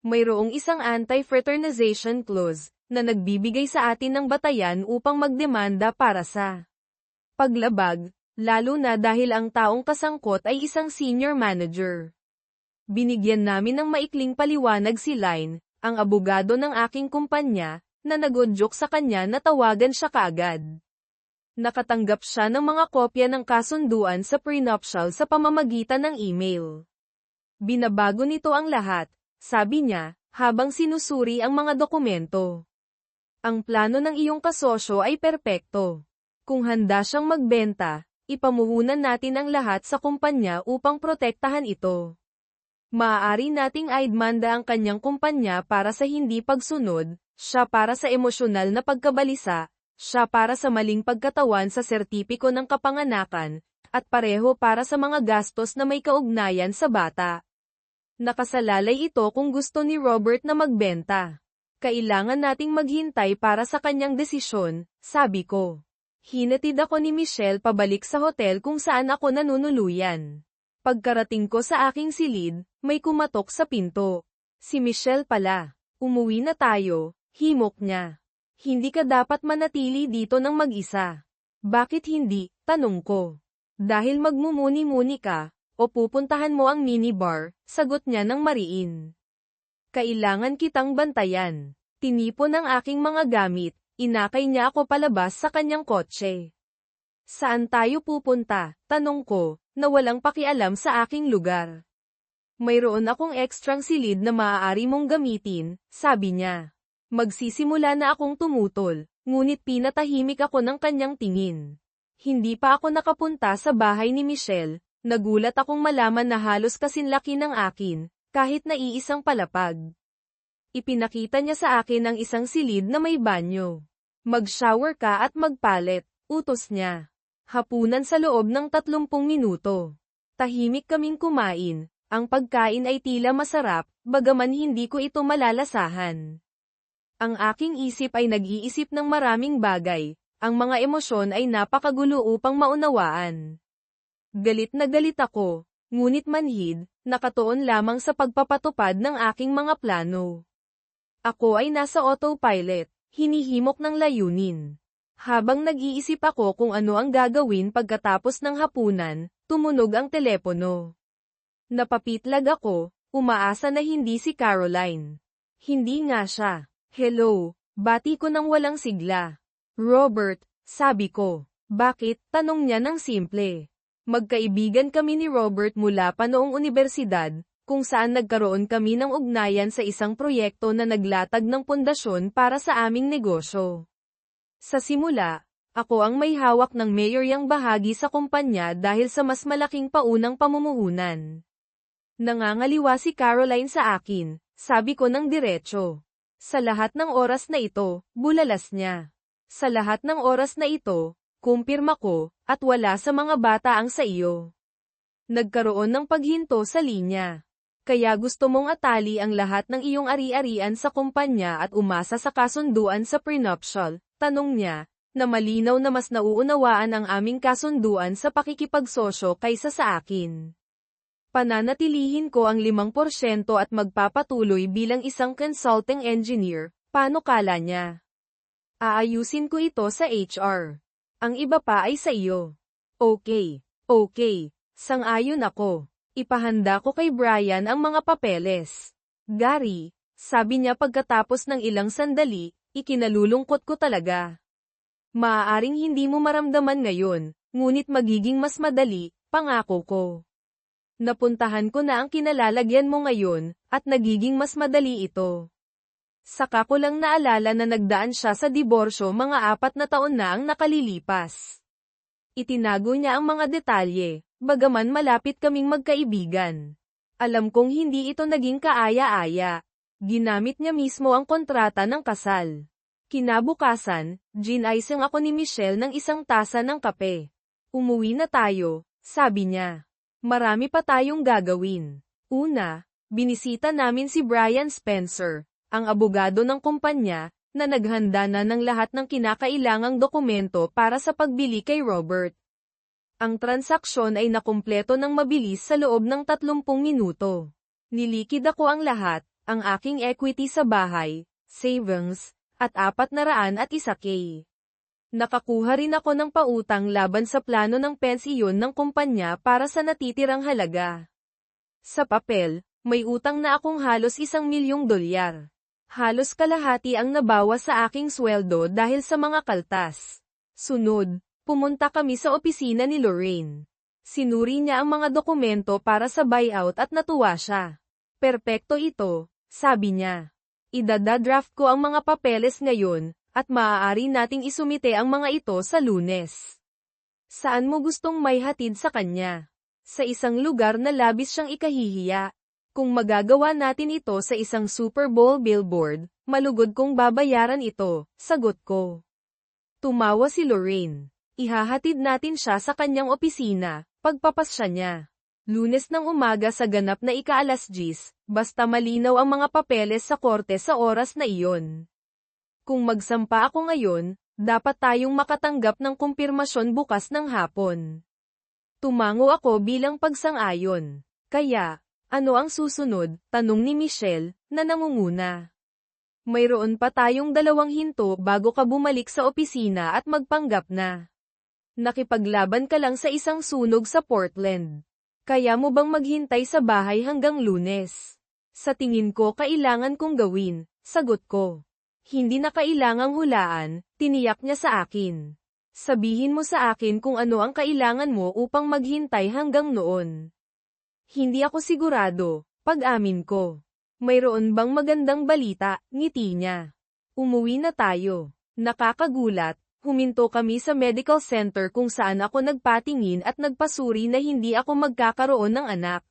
Mayroong isang anti-fraternization clause na nagbibigay sa atin ng batayan upang magdemanda para sa paglabag, lalo na dahil ang taong kasangkot ay isang senior manager. Binigyan namin ng maikling paliwanag si Line, ang abogado ng aking kumpanya, na nagudyok sa kanya na tawagan siya kaagad. Nakatanggap siya ng mga kopya ng kasunduan sa prenuptial sa pamamagitan ng email. Binabago nito ang lahat, sabi niya, habang sinusuri ang mga dokumento. Ang plano ng iyong kasosyo ay perpekto. Kung handa siyang magbenta, ipamuhunan natin ang lahat sa kumpanya upang protektahan ito. Maaari nating aidmanda ang kanyang kumpanya para sa hindi pagsunod, siya para sa emosyonal na pagkabalisa, siya para sa maling pagkatawan sa sertipiko ng kapanganakan, at pareho para sa mga gastos na may kaugnayan sa bata. Nakasalalay ito kung gusto ni Robert na magbenta. Kailangan nating maghintay para sa kanyang desisyon, sabi ko. Hinatid ako ni Michelle pabalik sa hotel kung saan ako nanunuluyan. Pagkarating ko sa aking silid, may kumatok sa pinto. Si Michelle pala. Umuwi na tayo, himok niya. Hindi ka dapat manatili dito ng mag-isa. Bakit hindi? Tanong ko. Dahil magmumuni-muni ka, o pupuntahan mo ang minibar, sagot niya ng mariin. Kailangan kitang bantayan. Tinipon ang aking mga gamit, inakay niya ako palabas sa kanyang kotse. Saan tayo pupunta? Tanong ko, na walang pakialam sa aking lugar. Mayroon akong ekstrang silid na maaari mong gamitin, sabi niya. Magsisimula na akong tumutol, ngunit pinatahimik ako ng kanyang tingin. Hindi pa ako nakapunta sa bahay ni Michelle, nagulat akong malaman na halos kasinlaki ng akin, kahit na iisang palapag. Ipinakita niya sa akin ang isang silid na may banyo. Mag-shower ka at magpalit, utos niya. Hapunan sa loob ng 30 minuto. Tahimik kaming kumain, ang pagkain ay tila masarap, bagaman hindi ko ito malalasahan. Ang aking isip ay nag-iisip ng maraming bagay, ang mga emosyon ay napakagulo upang maunawaan. Galit na galit ako, ngunit manhid, nakatuon lamang sa pagpapatupad ng aking mga plano. Ako ay nasa autopilot, hinihimok ng layunin. Habang nag-iisip ako kung ano ang gagawin pagkatapos ng hapunan, tumunog ang telepono. Napapitlag ako, umaasa na hindi si Caroline. Hindi nga siya. Hello, bati ko nang walang sigla. Robert, sabi ko. Bakit? Tanong niya ng simple. Magkaibigan kami ni Robert mula pa noong unibersidad, kung saan nagkaroon kami ng ugnayan sa isang proyekto na naglatag ng pundasyon para sa aming negosyo. Sa simula, ako ang may hawak ng mayoryang bahagi sa kumpanya dahil sa mas malaking paunang pamumuhunan. Nangangaliwa si Caroline sa akin, sabi ko ng diretso. Sa lahat ng oras na ito, bulalas niya. Sa lahat ng oras na ito, kumpirma ko, at wala sa mga bata ang sa iyo. Nagkaroon ng paghinto sa linya. Kaya gusto mong atali ang lahat ng iyong ari-arian sa kumpanya at umasa sa kasunduan sa prenuptial, tanong niya, na malinaw na mas nauunawaan ang aming kasunduan sa pakikipagsosyo kaysa sa akin. Pananatilihin ko ang 5% at magpapatuloy bilang isang consulting engineer, paano kala niya? Aayusin ko ito sa HR. Ang iba pa ay sa iyo. Okay, sang-ayon ako. Ipahanda ko kay Brian ang mga papeles. Gary, sabi niya pagkatapos ng ilang sandali, ikinalulungkot ko talaga. Maaaring hindi mo maramdaman ngayon, ngunit magiging mas madali, pangako ko. Napuntahan ko na ang kinalalagyan mo ngayon, at nagiging mas madali ito. Saka ko lang naalala na nagdaan siya sa diborsyo mga 4 na taon na ang nakalilipas. Itinago niya ang mga detalye, bagaman malapit kaming magkaibigan. Alam kong hindi ito naging kaaya-aya. Ginamit niya mismo ang kontrata ng kasal. Kinabukasan, ginaisang ako ni Michelle ng isang tasa ng kape. Umuwi na tayo, sabi niya. Marami pa tayong gagawin. Una, binisita namin si Brian Spencer, ang abogado ng kumpanya, na naghanda na ng lahat ng kinakailangang dokumento para sa pagbili kay Robert. Ang transaksyon ay nakumpleto ng mabilis sa loob ng 30 minuto. Nilikid ako ang lahat, ang aking equity sa bahay, savings, at 401k. Nakakuha rin ako ng pautang laban sa plano ng pensiyon ng kumpanya para sa natitirang halaga. Sa papel, may utang na akong halos $1,000,000. Halos kalahati ang nabawas sa aking sweldo dahil sa mga kaltas. Sunod, pumunta kami sa opisina ni Lorraine. Sinuri niya ang mga dokumento para sa buyout at natuwa siya. Perpekto ito, sabi niya. Idadadraft ko ang mga papeles ngayon, at maaari nating isumite ang mga ito sa Lunes. Saan mo gustong maihatid sa kanya? Sa isang lugar na labis siyang ikahihiya. Kung magagawa natin ito sa isang Super Bowl billboard, malugod kong babayaran ito, sagot ko. Tumawa si Lorraine. Ihahatid natin siya sa kanyang opisina, pagpapasya niya. Lunes ng umaga sa ganap na 10:00, basta malinaw ang mga papeles sa korte sa oras na iyon. Kung magsampa ako ngayon, dapat tayong makatanggap ng kumpirmasyon bukas ng hapon. Tumango ako bilang pagsang-ayon. Kaya, ano ang susunod? Tanong ni Michelle, na nangunguna. Mayroon pa tayong 2 hinto bago ka bumalik sa opisina at magpanggap na. Nakipaglaban ka lang sa isang sunog sa Portland. Kaya mo bang maghintay sa bahay hanggang Lunes? Sa tingin ko kailangan kong gawin, sagot ko. Hindi na kailangang hulaan, tiniyak niya sa akin. Sabihin mo sa akin kung ano ang kailangan mo upang maghintay hanggang noon. Hindi ako sigurado, pag-amin ko. Mayroon bang magandang balita? Ngiti niya. Umuwi na tayo. Nakakagulat, huminto kami sa medical center kung saan ako nagpatingin at nagpasuri na hindi ako magkakaroon ng anak.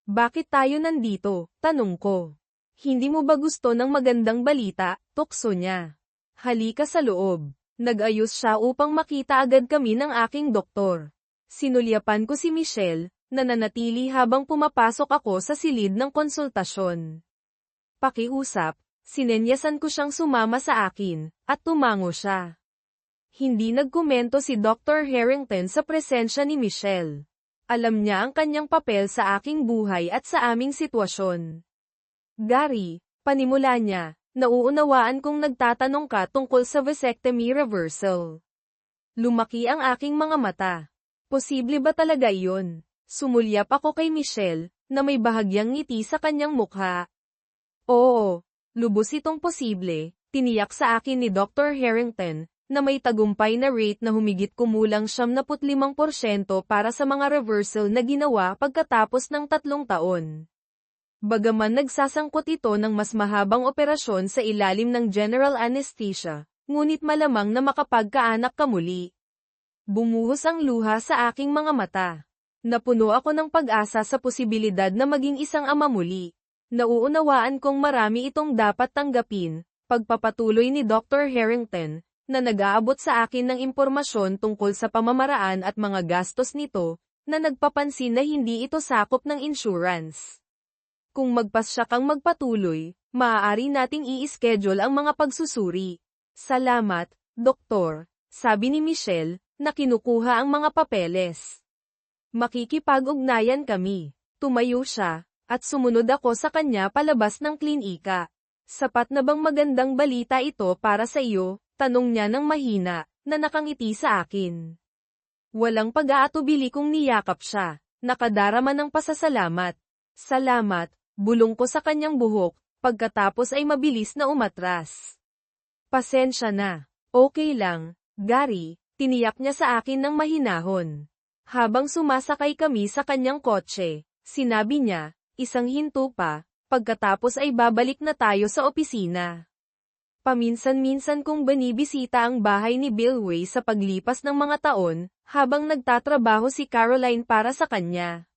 Bakit tayo nandito? Tanong ko. Hindi mo ba gusto ng magandang balita? Tukso niya. Halika sa loob. Nag-ayos siya upang makita agad kami ng aking doktor. Sinulyapan ko si Michelle, na nanatili habang pumapasok ako sa silid ng konsultasyon. Pakiusap, sinenyasan ko siyang sumama sa akin, at tumango siya. Hindi nagkomento si Dr. Harrington sa presensya ni Michelle. Alam niya ang kanyang papel sa aking buhay at sa aming sitwasyon. Gary, panimula niya, nauunawaan kong nagtatanong ka tungkol sa vasectomy reversal. Lumaki ang aking mga mata. Posible ba talaga iyon? Sumulyap ako kay Michelle, na may bahagyang ngiti sa kanyang mukha. Oo, lubos itong posible, tiniyak sa akin ni Dr. Harrington, na may tagumpay na rate na humigit kumulang 75% para sa mga reversal na ginawa pagkatapos ng 3 taon. Bagaman nagsasangkot ito ng mas mahabang operasyon sa ilalim ng general anesthesia, ngunit malamang na makapagkaanak ka muli. Bumuhos ang luha sa aking mga mata. Napuno ako ng pag-asa sa posibilidad na maging isang ama muli. Nauunawaan kong marami itong dapat tanggapin, pagpapatuloy ni Dr. Harrington, na nag-aabot sa akin ng impormasyon tungkol sa pamamaraan at mga gastos nito, na nagpapansin na hindi ito sakop ng insurance. Kung magpasya kang magpatuloy, maaari nating i-schedule ang mga pagsusuri. Salamat, Doktor, sabi ni Michelle, na kinukuha ang mga papeles. Makikipag-ugnayan kami. Tumayo siya, at sumunod ako sa kanya palabas ng klinika. Sapat na bang magandang balita ito para sa iyo? Tanong niya ng mahina, na nakangiti sa akin. Walang pag-aatubili kong niyakap siya, nakadarama ng pasasalamat. Salamat, bulong ko sa kanyang buhok, pagkatapos ay mabilis na umatras. Pasensya na. Okay lang, Gary, tiniyak niya sa akin ng mahinahon. Habang sumasakay kami sa kanyang kotse, sinabi niya, isang hinto pa, pagkatapos ay babalik na tayo sa opisina. Paminsan-minsan kong binibisita ang bahay ni Bill Way sa paglipas ng mga taon, habang nagtatrabaho si Caroline para sa kanya.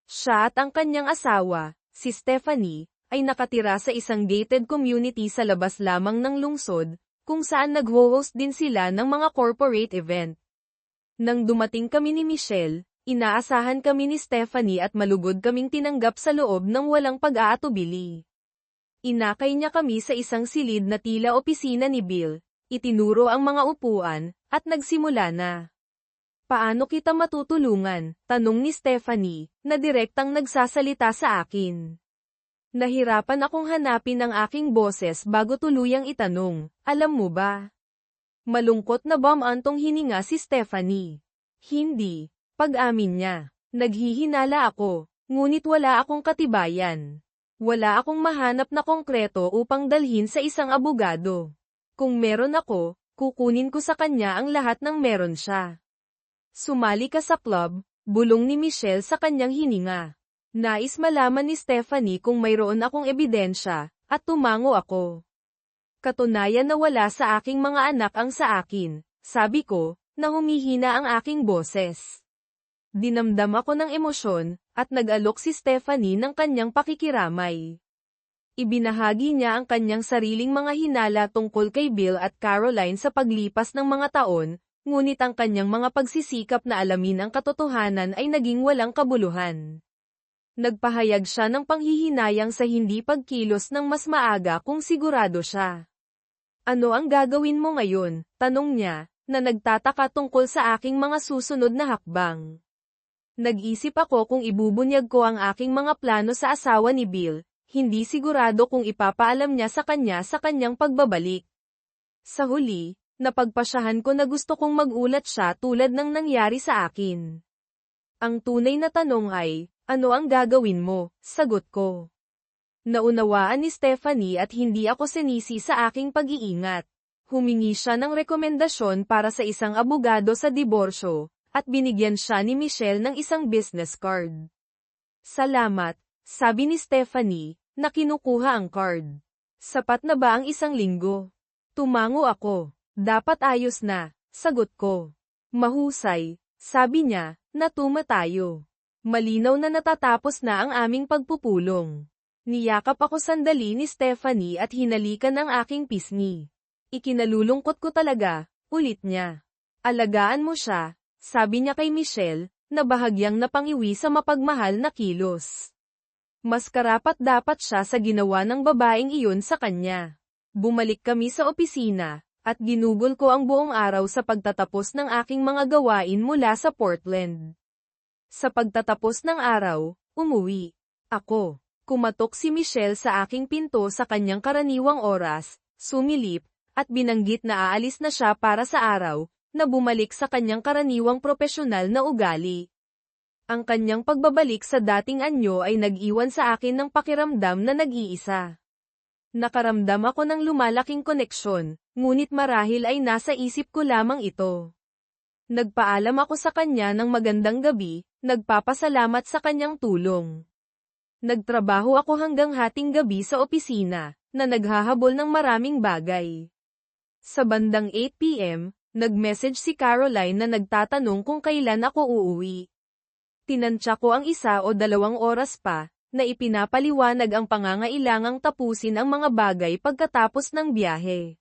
Siya at ang kanyang asawa, si Stephanie, ay nakatira sa isang gated community sa labas lamang ng lungsod, kung saan nag-host din sila ng mga corporate event. Nang dumating kami ni Michelle, Inaasahan kami ni Stephanie at malugod kaming tinanggap sa loob ng walang pag-aatubili. Inakay niya kami sa isang silid na tila opisina ni Bill, itinuro ang mga upuan, at nagsimula na. Paano kita matutulungan? Tanong ni Stephanie, na direktang nagsasalita sa akin. Nahirapan akong hanapin ang aking boses bago tuluyang itanong, alam mo ba? Malungkot na bumantong hininga si Stephanie. Hindi. Pag-amin niya. Naghihinala ako, ngunit wala akong katibayan. Wala akong mahanap na konkreto upang dalhin sa isang abogado. Kung meron ako, kukunin ko sa kanya ang lahat ng meron siya. Sumali ka sa club, bulong ni Michelle sa kanyang hininga. Nais malaman ni Stephanie kung mayroon akong ebidensya, at tumango ako. Katunayan na wala sa aking mga anak ang sa akin, sabi ko, na humihina ang aking boses. Dinamdam ako ng emosyon, at nag-alok si Stephanie ng kanyang pakikiramay. Ibinahagi niya ang kanyang sariling mga hinala tungkol kay Bill at Caroline sa paglipas ng mga taon, ngunit ang kanyang mga pagsisikap na alamin ang katotohanan ay naging walang kabuluhan. Nagpahayag siya ng panghihinayang sa hindi pagkilos ng mas maaga kung sigurado siya. Ano ang gagawin mo ngayon? Tanong niya, na nagtataka tungkol sa aking mga susunod na hakbang. Nag-isip ako kung ibubunyag ko ang aking mga plano sa asawa ni Bill, hindi sigurado kung ipapaalam niya sa kanyang pagbabalik. Sa huli, napagpasyahan ko na gusto kong magulat siya tulad ng nangyari sa akin. Ang tunay na tanong ay, ano ang gagawin mo? Sagot ko. Naunawaan ni Stephanie at hindi ako sinisi sa aking pag-iingat. Humingi siya ng rekomendasyon para sa isang abogado sa diborsyo, at binigyan siya ni Michelle ng isang business card. Salamat, sabi ni Stephanie, na kinukuha ang card. Sapat na ba ang isang linggo? Tumango ako. Dapat ayos na, sagot ko. Mahusay, sabi niya, natuma tayo. Malinaw na natatapos na ang aming pagpupulong. Niyakap ako sandali ni Stephanie at hinalikan ang aking pisngi. Ikinalulungkot ko talaga, ulit niya. Alagaan mo siya, sabi niya kay Michelle, na bahagyang napangiwi sa mapagmahal na kilos. Mas karapat dapat siya sa ginawa ng babaeng iyon sa kanya. Bumalik kami sa opisina, at ginugol ko ang buong araw sa pagtatapos ng aking mga gawain mula sa Portland. Sa pagtatapos ng araw, umuwi ako. Kumatok si Michelle sa aking pinto sa kanyang karaniwang oras, sumilip, at binanggit na aalis na siya para sa araw, na bumalik sa kanyang karaniwang propesyonal na ugali. Ang kanyang pagbabalik sa dating anyo ay nag-iwan sa akin ng pakiramdam na nag-iisa. Nakaramdam ako ng lumalaking koneksyon, ngunit marahil ay nasa isip ko lamang ito. Nagpaalam ako sa kanya ng magandang gabi, nagpapasalamat sa kanyang tulong. Nagtrabaho ako hanggang hating gabi sa opisina, na naghahabol ng maraming bagay. Sa bandang 8 p.m., nag-message si Caroline na nagtatanong kung kailan ako uuwi. Tinansya ko ang 1 o 2 oras pa, na ipinapaliwanag ang pangangailangang tapusin ang mga bagay pagkatapos ng biyahe.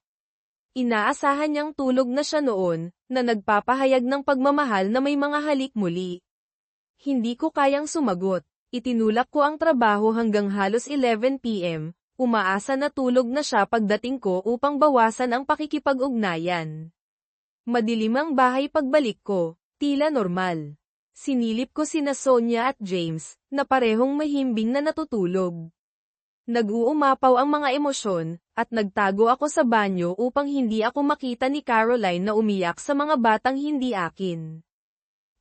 Inaasahan niyang tulog na siya noon, na nagpapahayag ng pagmamahal na may mga halik muli. Hindi ko kayang sumagot, itinulak ko ang trabaho hanggang halos 11 p.m., umaasa na tulog na siya pagdating ko upang bawasan ang pakikipag-ugnayan. Madilim ang bahay pagbalik ko, tila normal. Sinilip ko sina Sonia at James, na parehong mahimbing na natutulog. Nag-uumapaw ang mga emosyon, at nagtago ako sa banyo upang hindi ako makita ni Caroline na umiyak sa mga batang hindi akin.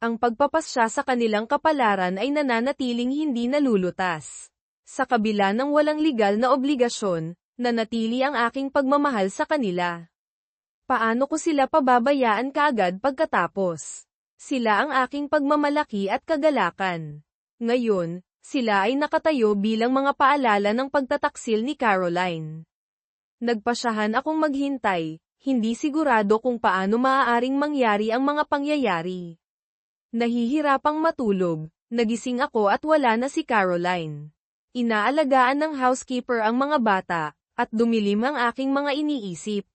Ang pagpapasya sa kanilang kapalaran ay nananatiling hindi nalulutas. Sa kabila ng walang legal na obligasyon, nanatili ang aking pagmamahal sa kanila. Paano ko sila pababayaan kaagad pagkatapos? Sila ang aking pagmamalaki at kagalakan. Ngayon, sila ay nakatayo bilang mga paalala ng pagtataksil ni Caroline. Nagpasyahan akong maghintay, hindi sigurado kung paano maaaring mangyari ang mga pangyayari. Nahihirapang matulog, nagising ako at wala na si Caroline. Inaalagaan ng housekeeper ang mga bata, at dumilim ang aking mga iniisip.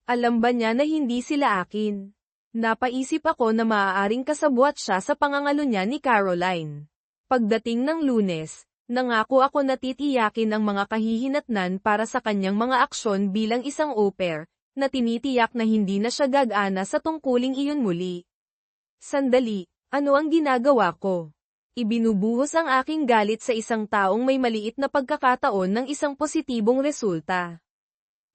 Alam ba niya na hindi sila akin? Napaisip ako na maaaring kasabwat siya sa pangangalo niya ni Caroline. Pagdating ng Lunes, nangako ako na titiyakin ang mga kahihinatnan para sa kanyang mga aksyon bilang isang au pair, na tinitiyak na hindi na siya gagana sa tungkuling iyon muli. Sandali, ano ang ginagawa ko? Ibinubuhos ang aking galit sa isang taong may maliit na pagkakataon ng isang positibong resulta.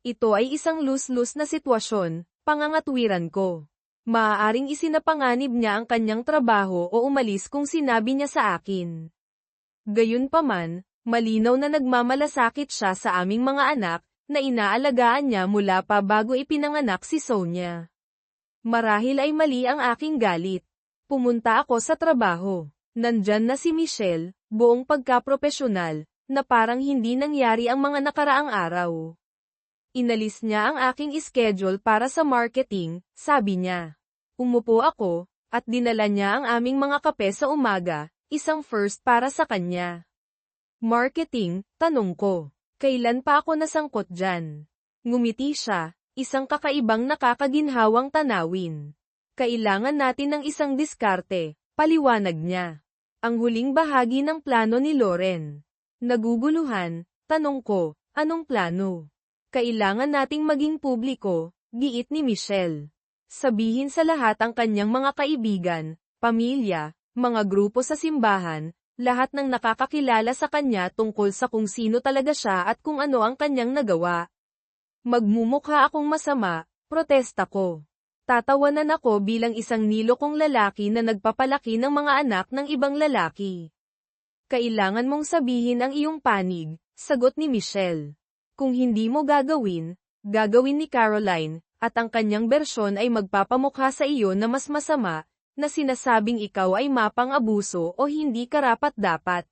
Ito ay isang lose-lose na sitwasyon, pangangatwiran ko. Maaaring isinapanganib niya ang kanyang trabaho o umalis kung sinabi niya sa akin. Gayunpaman, malinaw na nagmamalasakit siya sa aming mga anak, na inaalagaan niya mula pa bago ipinanganak si Sonia. Marahil ay mali ang aking galit. Pumunta ako sa trabaho. Nandyan na si Michelle, buong pagkapropesyonal, na parang hindi nangyari ang mga nakaraang araw. Inalis niya ang aking schedule para sa marketing, sabi niya. Umupo ako, at dinala niya ang aming mga kape sa umaga, isang first para sa kanya. Marketing, tanong ko. Kailan pa ako nasangkot dyan? Ngumiti siya, isang kakaibang nakakaginhawang tanawin. Kailangan natin ng isang diskarte, paliwanag niya. Ang huling bahagi ng plano ni Lauren. Naguguluhan, tanong ko, anong plano? Kailangan nating maging publiko, giit ni Michelle. Sabihin sa lahat ang kanyang mga kaibigan, pamilya, mga grupo sa simbahan, lahat ng nakakakilala sa kanya tungkol sa kung sino talaga siya at kung ano ang kanyang nagawa. Magmumukha akong masama, protesta ko. Tatawanan ako bilang isang nilokong lalaki na nagpapalaki ng mga anak ng ibang lalaki. Kailangan mong sabihin ang iyong panig, sagot ni Michelle. Kung hindi mo gagawin ni Caroline, at ang kanyang bersyon ay magpapamukha sa iyo na mas masama, na sinasabing ikaw ay mapang-abuso o hindi karapat-dapat.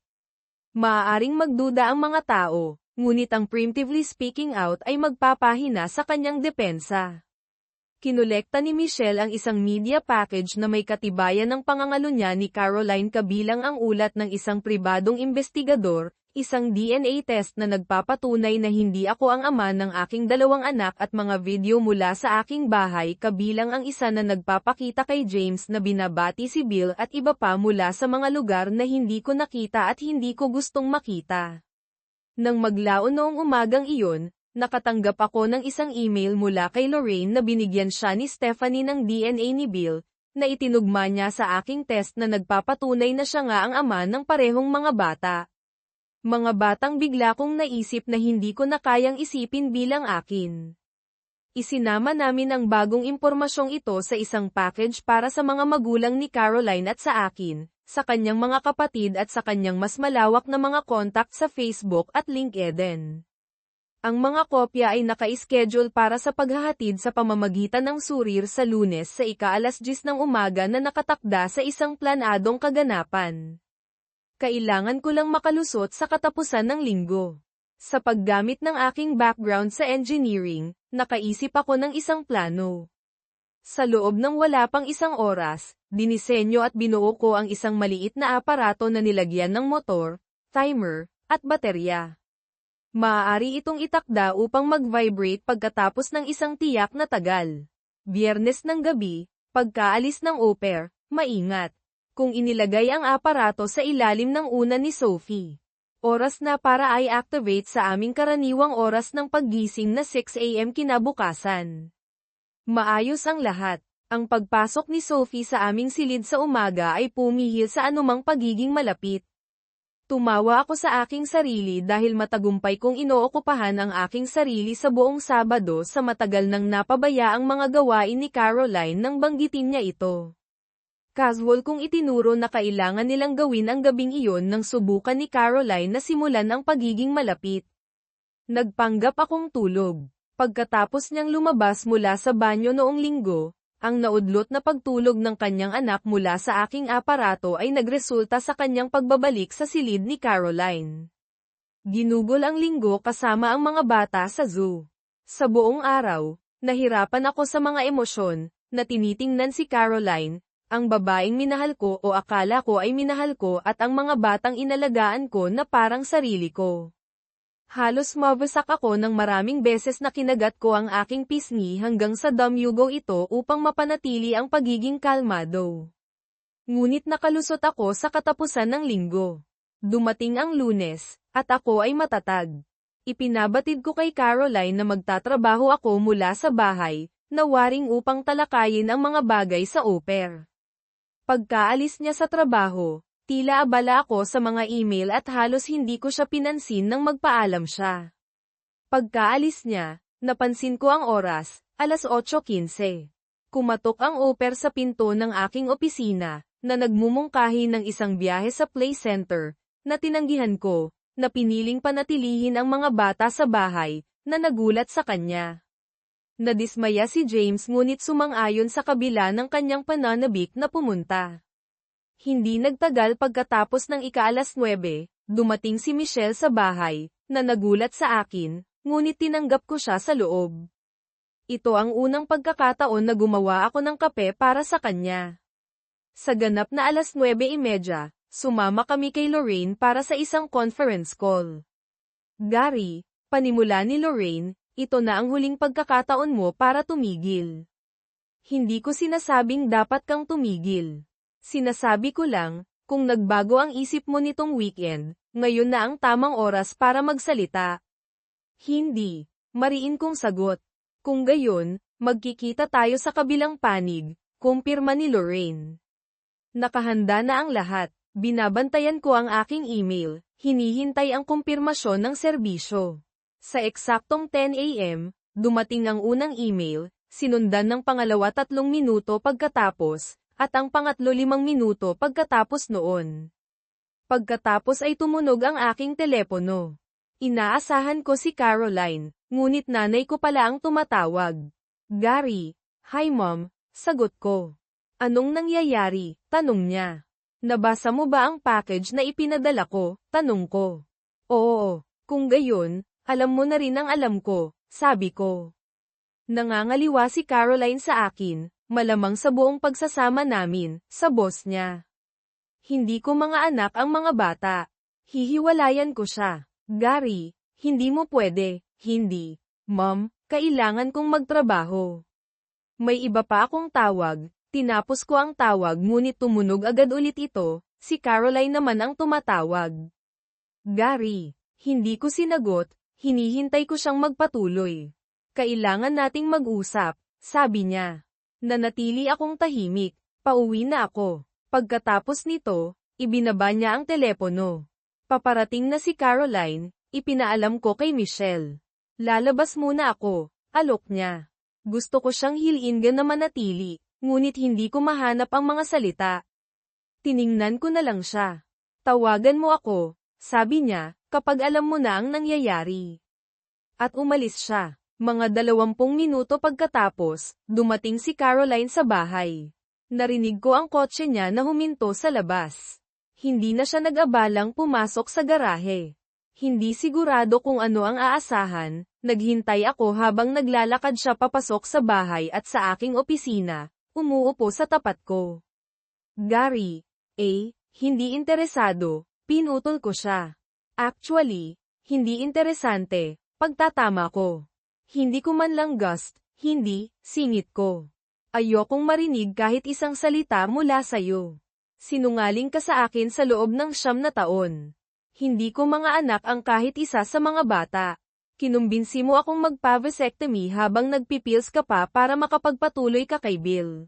Maaaring magduda ang mga tao, ngunit ang preemptively speaking out ay magpapahina sa kanyang depensa. Kinolekta ni Michelle ang isang media package na may katibayan ng pangangalo niya ni Caroline kabilang ang ulat ng isang pribadong investigador, isang DNA test na nagpapatunay na hindi ako ang ama ng aking 2 anak at mga video mula sa aking bahay kabilang ang isa na nagpapakita kay James na binabati si Bill at iba pa mula sa mga lugar na hindi ko nakita at hindi ko gustong makita. Nang maglaon noong umagang iyon, nakatanggap ako ng isang email mula kay Lorraine na binigyan siya ni Stephanie ng DNA ni Bill, na itinugma niya sa aking test na nagpapatunay na siya nga ang ama ng parehong mga bata. Mga batang bigla kong naisip na hindi ko na kayang isipin bilang akin. Isinama namin ang bagong impormasyong ito sa isang package para sa mga magulang ni Caroline at sa akin, sa kanyang mga kapatid at sa kanyang mas malawak na mga contact sa Facebook at LinkedIn. Ang mga kopya ay naka-schedule para sa paghahatid sa pamamagitan ng surir sa Lunes sa ika-10 ng umaga na nakatakda sa isang planadong kaganapan. Kailangan ko lang makalusot sa katapusan ng linggo. Sa paggamit ng aking background sa engineering, nakaisip ako ng isang plano. Sa loob ng wala pang isang oras, dinisenyo at binuo ko ang isang maliit na aparato na nilagyan ng motor, timer, at baterya. Maaari itong itakda upang mag-vibrate pagkatapos ng isang tiyak na tagal. Biyernes ng gabi, pagkaalis ng au pair, maingat. Kung inilagay ang aparato sa ilalim ng una ni Sophie. Oras na para i-activate sa aming karaniwang oras ng paggising na 6 AM kinabukasan. Maayos ang lahat. Ang pagpasok ni Sophie sa aming silid sa umaga ay pumihil sa anumang pagiging malapit. Tumawa ako sa aking sarili dahil matagumpay kong inookupahan ang aking sarili sa buong Sabado sa matagal nang napabayaang mga gawain ni Caroline nang banggitin niya ito. Casual kong itinuro na kailangan nilang gawin ang gabing iyon nang subukan ni Caroline na simulan ang pagiging malapit. Nagpanggap akong tulog. Pagkatapos niyang lumabas mula sa banyo noong linggo, ang naudlot na pagtulog ng kanyang anak mula sa aking aparato ay nagresulta sa kanyang pagbabalik sa silid ni Caroline. Ginugol ang linggo kasama ang mga bata sa zoo. Sa buong araw, nahirapan ako sa mga emosyon, na tinitingnan si Caroline, ang babaeng minahal ko o akala ko ay minahal ko at ang mga batang inalagaan ko na parang sarili ko. Halos mabasak ako ng maraming beses na kinagat ko ang aking pisngi hanggang sa damyugo ito upang mapanatili ang pagiging kalmado. Ngunit nakalusot ako sa katapusan ng linggo. Dumating ang Lunes, at ako ay matatag. Ipinabatid ko kay Caroline na magtatrabaho ako mula sa bahay, na waring upang talakayin ang mga bagay sa Au-pair. Pagkaalis niya sa trabaho, tila abala ako sa mga email at halos hindi ko siya pinansin nang magpaalam siya. Pagkaalis niya, napansin ko ang oras, alas 8:15. Kumatok ang Au-pair sa pinto ng aking opisina, na nagmumungkahi ng isang biyahe sa play center, na tinanggihan ko, na piniling panatilihin ang mga bata sa bahay, na nagulat sa kanya. Nadismaya si James ngunit sumang-ayon sa kabila ng kanyang pananabik na pumunta. Hindi nagtagal pagkatapos ng ika-9, dumating si Michelle sa bahay, na nagulat sa akin, ngunit tinanggap ko siya sa loob. Ito ang unang pagkakataon na gumawa ako ng kape para sa kanya. Sa ganap na alas 9:30, sumama kami kay Lorraine para sa isang conference call. Gary, panimula ni Lorraine, ito na ang huling pagkakataon mo para tumigil. Hindi ko sinasabing dapat kang tumigil. Sinasabi ko lang, kung nagbago ang isip mo nitong weekend, ngayon na ang tamang oras para magsalita. Hindi, mariin kong sagot. Kung gayon, magkikita tayo sa kabilang panig, kumpirma ni Lorraine. Nakahanda na ang lahat, binabantayan ko ang aking email, hinihintay ang kumpirmasyon ng serbisyo. Sa eksaktong 10 a.m., dumating ang unang email, sinundan ng pangalawa 3 minuto pagkatapos, at ang pangatlo 5 minuto pagkatapos noon. Pagkatapos ay tumunog ang aking telepono. Inaasahan ko si Caroline, ngunit nanay ko pala ang tumatawag. Gary, hi mom, sagot ko. Anong nangyayari? Tanong niya. Nabasa mo ba ang package na ipinadala ko? Tanong ko. Oo, kung gayon, alam mo na rin ang alam ko, sabi ko. Nangangaliwa si Caroline sa akin, malamang sa buong pagsasama namin, sa boss niya. Hindi ko mga anak ang mga bata. Hihiwalayan ko siya. Gary, hindi mo pwede, hindi. Mom, kailangan kong magtrabaho. May iba pa akong tawag, tinapos ko ang tawag ngunit tumunog agad ulit ito, si Caroline naman ang tumatawag. Gary, hindi ko sinagot, hinihintay ko siyang magpatuloy. Kailangan nating mag-usap, sabi niya. Nanatili akong tahimik, pauwi na ako. Pagkatapos nito, ibinaba niya ang telepono. Paparating na si Caroline, ipinaalam ko kay Michelle. Lalabas muna ako, alok niya. Gusto ko siyang hilingan na manatili, ngunit hindi ko mahanap ang mga salita. Tiningnan ko na lang siya. Tawagan mo ako, sabi niya, kapag alam mo na ang nangyayari. At umalis siya. Mga 20 minuto pagkatapos, dumating si Caroline sa bahay. Narinig ko ang kotse niya na huminto sa labas. Hindi na siya nag-abalang pumasok sa garahe. Hindi sigurado kung ano ang aasahan, naghintay ako habang naglalakad siya papasok sa bahay at sa aking opisina, umuupo sa tapat ko. Gary, hindi interesado, pinutol ko siya. Actually, hindi interesante, pagtatama ko. Hindi ko man lang gust, hindi, singit ko. Ayokong marinig kahit isang salita mula sa'yo. Sinungaling ka sa akin sa loob ng 9 na taon. Hindi ko mga anak ang kahit isa sa mga bata. Kinumbinsi mo akong magpa-vasectomy habang nagpipils ka pa para makapagpatuloy ka kay Bill.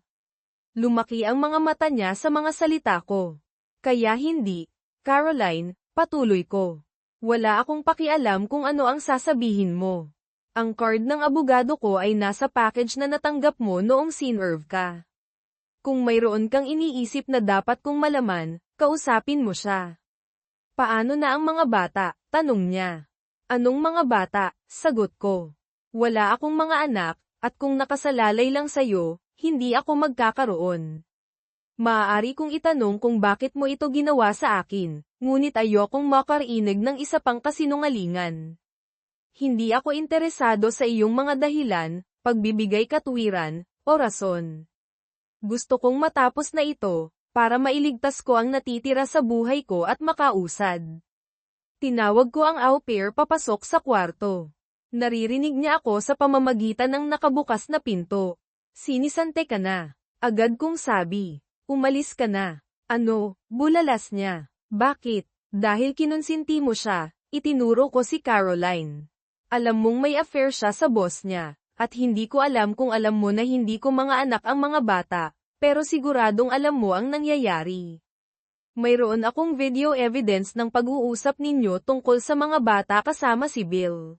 Lumaki ang mga mata niya sa mga salita ko. Kaya hindi, Caroline, patuloy ko. Wala akong pakialam kung ano ang sasabihin mo. Ang card ng abogado ko ay nasa package na natanggap mo noong sinerve ka. Kung mayroon kang iniisip na dapat kong malaman, kausapin mo siya. Paano na ang mga bata? Tanong niya. Anong mga bata? Sagot ko. Wala akong mga anak, at kung nakasalalay lang sa'yo, hindi ako magkakaroon. Maaari kong itanong kung bakit mo ito ginawa sa akin, ngunit ayokong makarinig ng isa pang kasinungalingan. Hindi ako interesado sa iyong mga dahilan, pagbibigay katwiran, o rason. Gusto kong matapos na ito, para mailigtas ko ang natitira sa buhay ko at makausad. Tinawag ko ang au pair papasok sa kwarto. Naririnig niya ako sa pamamagitan ng nakabukas na pinto. Sinisante ka na. Agad kong sabi. Umalis ka na. Ano? Bulalas niya. Bakit? Dahil kinonsinti mo siya, itinuro ko si Caroline. Alam mong may affair siya sa boss niya, at hindi ko alam kung alam mo na hindi ko mga anak ang mga bata, pero siguradong alam mo ang nangyayari. Mayroon akong video evidence ng pag-uusap ninyo tungkol sa mga bata kasama si Bill.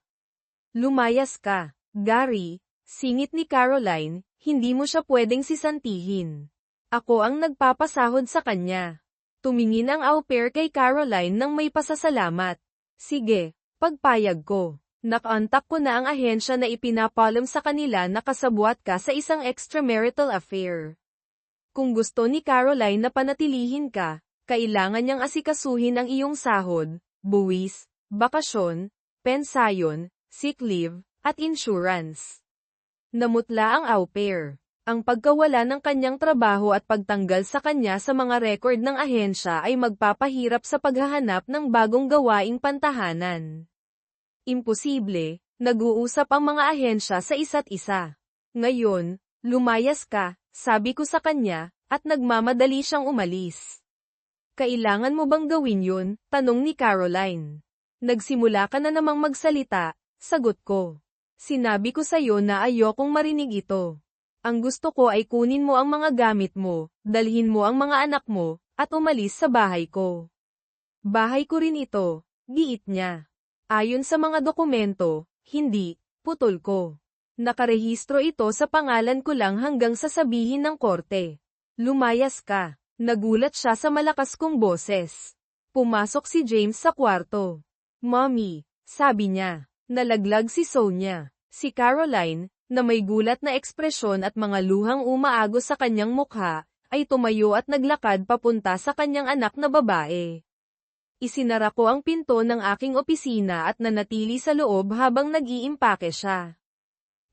Lumayas ka, Gary, singit ni Caroline, hindi mo siya pwedeng sisantihin. Ako ang nagpapasahod sa kanya. Tumingin ang au pair kay Caroline nang may pasasalamat. Sige, pagpayag ko. Nakontak ko na ang ahensya na ipinapalam sa kanila na kasabwat ka sa isang extramarital affair. Kung gusto ni Caroline na panatilihin ka, kailangan niyang asikasuhin ang iyong sahod, buwis, bakasyon, pensayon, sick leave, at insurance. Namutla ang au pair. Ang pagkawala ng kanyang trabaho at pagtanggal sa kanya sa mga record ng ahensya ay magpapahirap sa paghahanap ng bagong gawaing pantahanan. Imposible, nag-uusap ang mga ahensya sa isa't isa. Ngayon, lumayas ka, sabi ko sa kanya, at nagmamadali siyang umalis. Kailangan mo bang gawin yun? Tanong ni Caroline. Nagsimula ka na namang magsalita, sagot ko. Sinabi ko sa'yo na ayokong marinig ito. Ang gusto ko ay kunin mo ang mga gamit mo, dalhin mo ang mga anak mo, at umalis sa bahay ko. Bahay ko rin ito, giit niya. Ayon sa mga dokumento, hindi, putol ko. Nakarehistro ito sa pangalan ko lang hanggang sasabihin ng korte. Lumayas ka. Nagulat siya sa malakas kong boses. Pumasok si James sa kwarto. Mommy, sabi niya. Nalaglag si Sonia. Si Caroline, na may gulat na ekspresyon at mga luhang umaagos sa kanyang mukha, ay tumayo at naglakad papunta sa kanyang anak na babae. Isinara ko ang pinto ng aking opisina at nanatili sa loob habang nag-iimpake siya.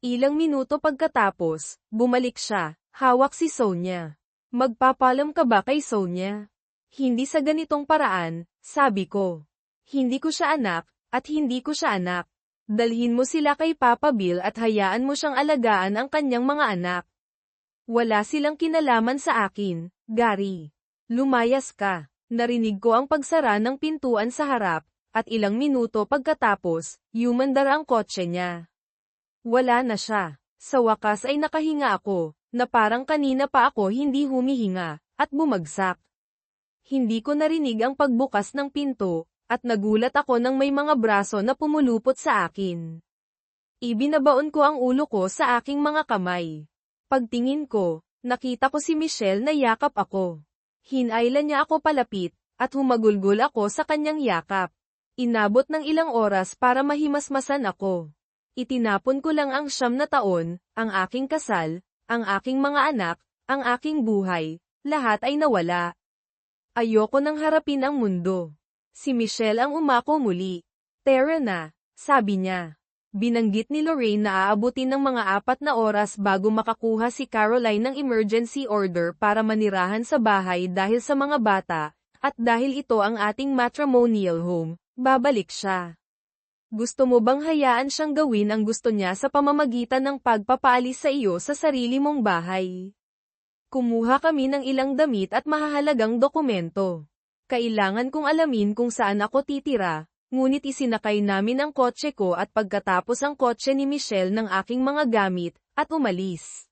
Ilang minuto pagkatapos, bumalik siya, hawak si Sonia. Magpapalam ka ba kay Sonia? Hindi sa ganitong paraan, sabi ko. Hindi ko siya anak, at hindi ko siya anak. Dalhin mo sila kay Papa Bill at hayaan mo siyang alagaan ang kanyang mga anak. Wala silang kinalaman sa akin, Gary. Lumayas ka. Narinig ko ang pagsara ng pintuan sa harap, at ilang minuto pagkatapos, humandar ang kotse niya. Wala na siya. Sa wakas ay nakahinga ako, na parang kanina pa ako hindi humihinga, at bumagsak. Hindi ko narinig ang pagbukas ng pinto, at nagulat ako nang may mga braso na pumulupot sa akin. Ibinabaon ko ang ulo ko sa aking mga kamay. Pagtingin ko, nakita ko si Michelle na yakap ako. Hinailan niya ako palapit, at humagulgol ako sa kanyang yakap. Inabot ng ilang oras para mahimasmasan ako. Itinapon ko lang ang 9 na taon, ang aking kasal, ang aking mga anak, ang aking buhay, lahat ay nawala. Ayoko nang harapin ang mundo. Si Michelle ang umako muli. Tara na, sabi niya. Binanggit ni Lorraine na aabutin ng mga 4 na oras bago makakuha si Caroline ng emergency order para manirahan sa bahay dahil sa mga bata, at dahil ito ang ating matrimonial home, babalik siya. Gusto mo bang hayaan siyang gawin ang gusto niya sa pamamagitan ng pagpapaalis sa iyo sa sarili mong bahay? Kumuha kami ng ilang damit at mahahalagang dokumento. Kailangan kong alamin kung saan ako titira, ngunit isinakay namin ang kotse ko at pagkatapos ang kotse ni Michelle ng aking mga gamit, at umalis.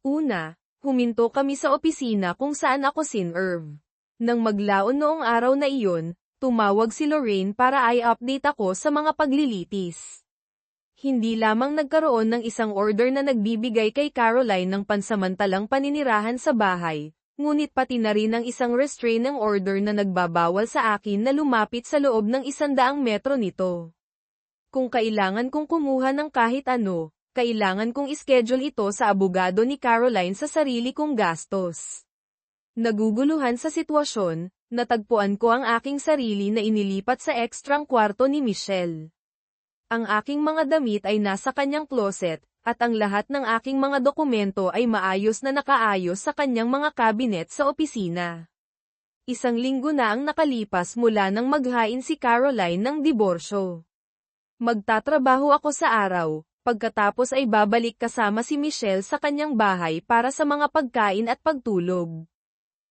Una, huminto kami sa opisina kung saan ako sinerve. Nang maglaon noong araw na iyon, tumawag si Lorraine para i-update ako sa mga paglilitis. Hindi lamang nagkaroon ng isang order na nagbibigay kay Caroline ng pansamantalang paninirahan sa bahay, ngunit pati na rin ang isang restraining order na nagbabawal sa akin na lumapit sa loob ng 100 metro nito. Kung kailangan kong kumuha ng kahit ano, kailangan kong ischedule ito sa abogado ni Caroline sa sarili kong gastos. Naguguluhan sa sitwasyon, natagpuan ko ang aking sarili na inilipat sa ekstrang kwarto ni Michelle. Ang aking mga damit ay nasa kanyang closet, at ang lahat ng aking mga dokumento ay maayos na nakaayos sa kanyang mga kabinet sa opisina. 1 linggo na ang nakalipas mula nang maghain si Caroline ng diborsyo. Magtatrabaho ako sa araw, pagkatapos ay babalik kasama si Michelle sa kanyang bahay para sa mga pagkain at pagtulog.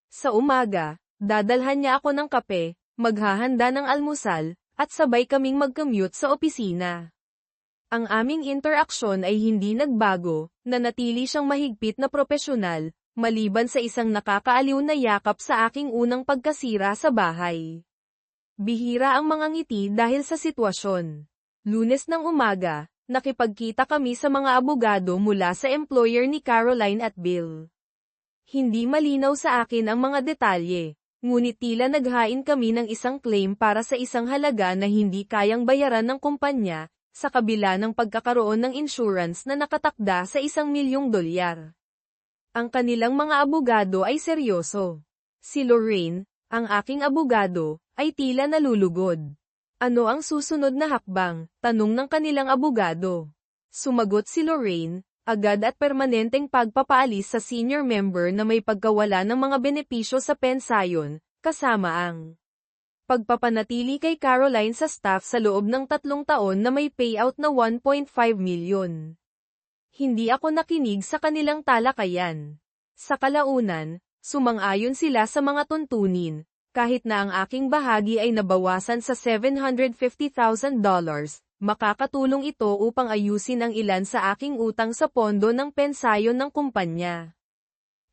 Sa umaga, dadalhan niya ako ng kape, maghahanda ng almusal, at sabay kaming mag-commute sa opisina. Ang aming interaksyon ay hindi nagbago, nanatili siyang mahigpit na propesyonal, maliban sa isang nakakaaliw na yakap sa aking unang pagkasira sa bahay. Bihira ang mga ngiti dahil sa sitwasyon. Lunes ng umaga, nakipagkita kami sa mga abogado mula sa employer ni Caroline at Bill. Hindi malinaw sa akin ang mga detalye, ngunit tila naghain kami ng isang claim para sa isang halaga na hindi kayang bayaran ng kumpanya, sa kabila ng pagkakaroon ng insurance na nakatakda sa $1,000,000. Ang kanilang mga abogado ay seryoso. Si Lorraine, ang aking abogado, ay tila nalulugod. Ano ang susunod na hakbang? Tanong ng kanilang abogado. Sumagot si Lorraine, agad at permanenteng pagpapaalis sa senior member na may pagkawala ng mga benepisyo sa pensayon, kasama ang pagpapanatili kay Caroline sa staff sa loob ng 3 taon na may payout na $1.5 million. Hindi ako nakinig sa kanilang talakayan. Sa kalaunan, sumang-ayon sila sa mga tuntunin, kahit na ang aking bahagi ay nabawasan sa $750,000, makakatulong ito upang ayusin ang ilan sa aking utang sa pondo ng pensayon ng kumpanya.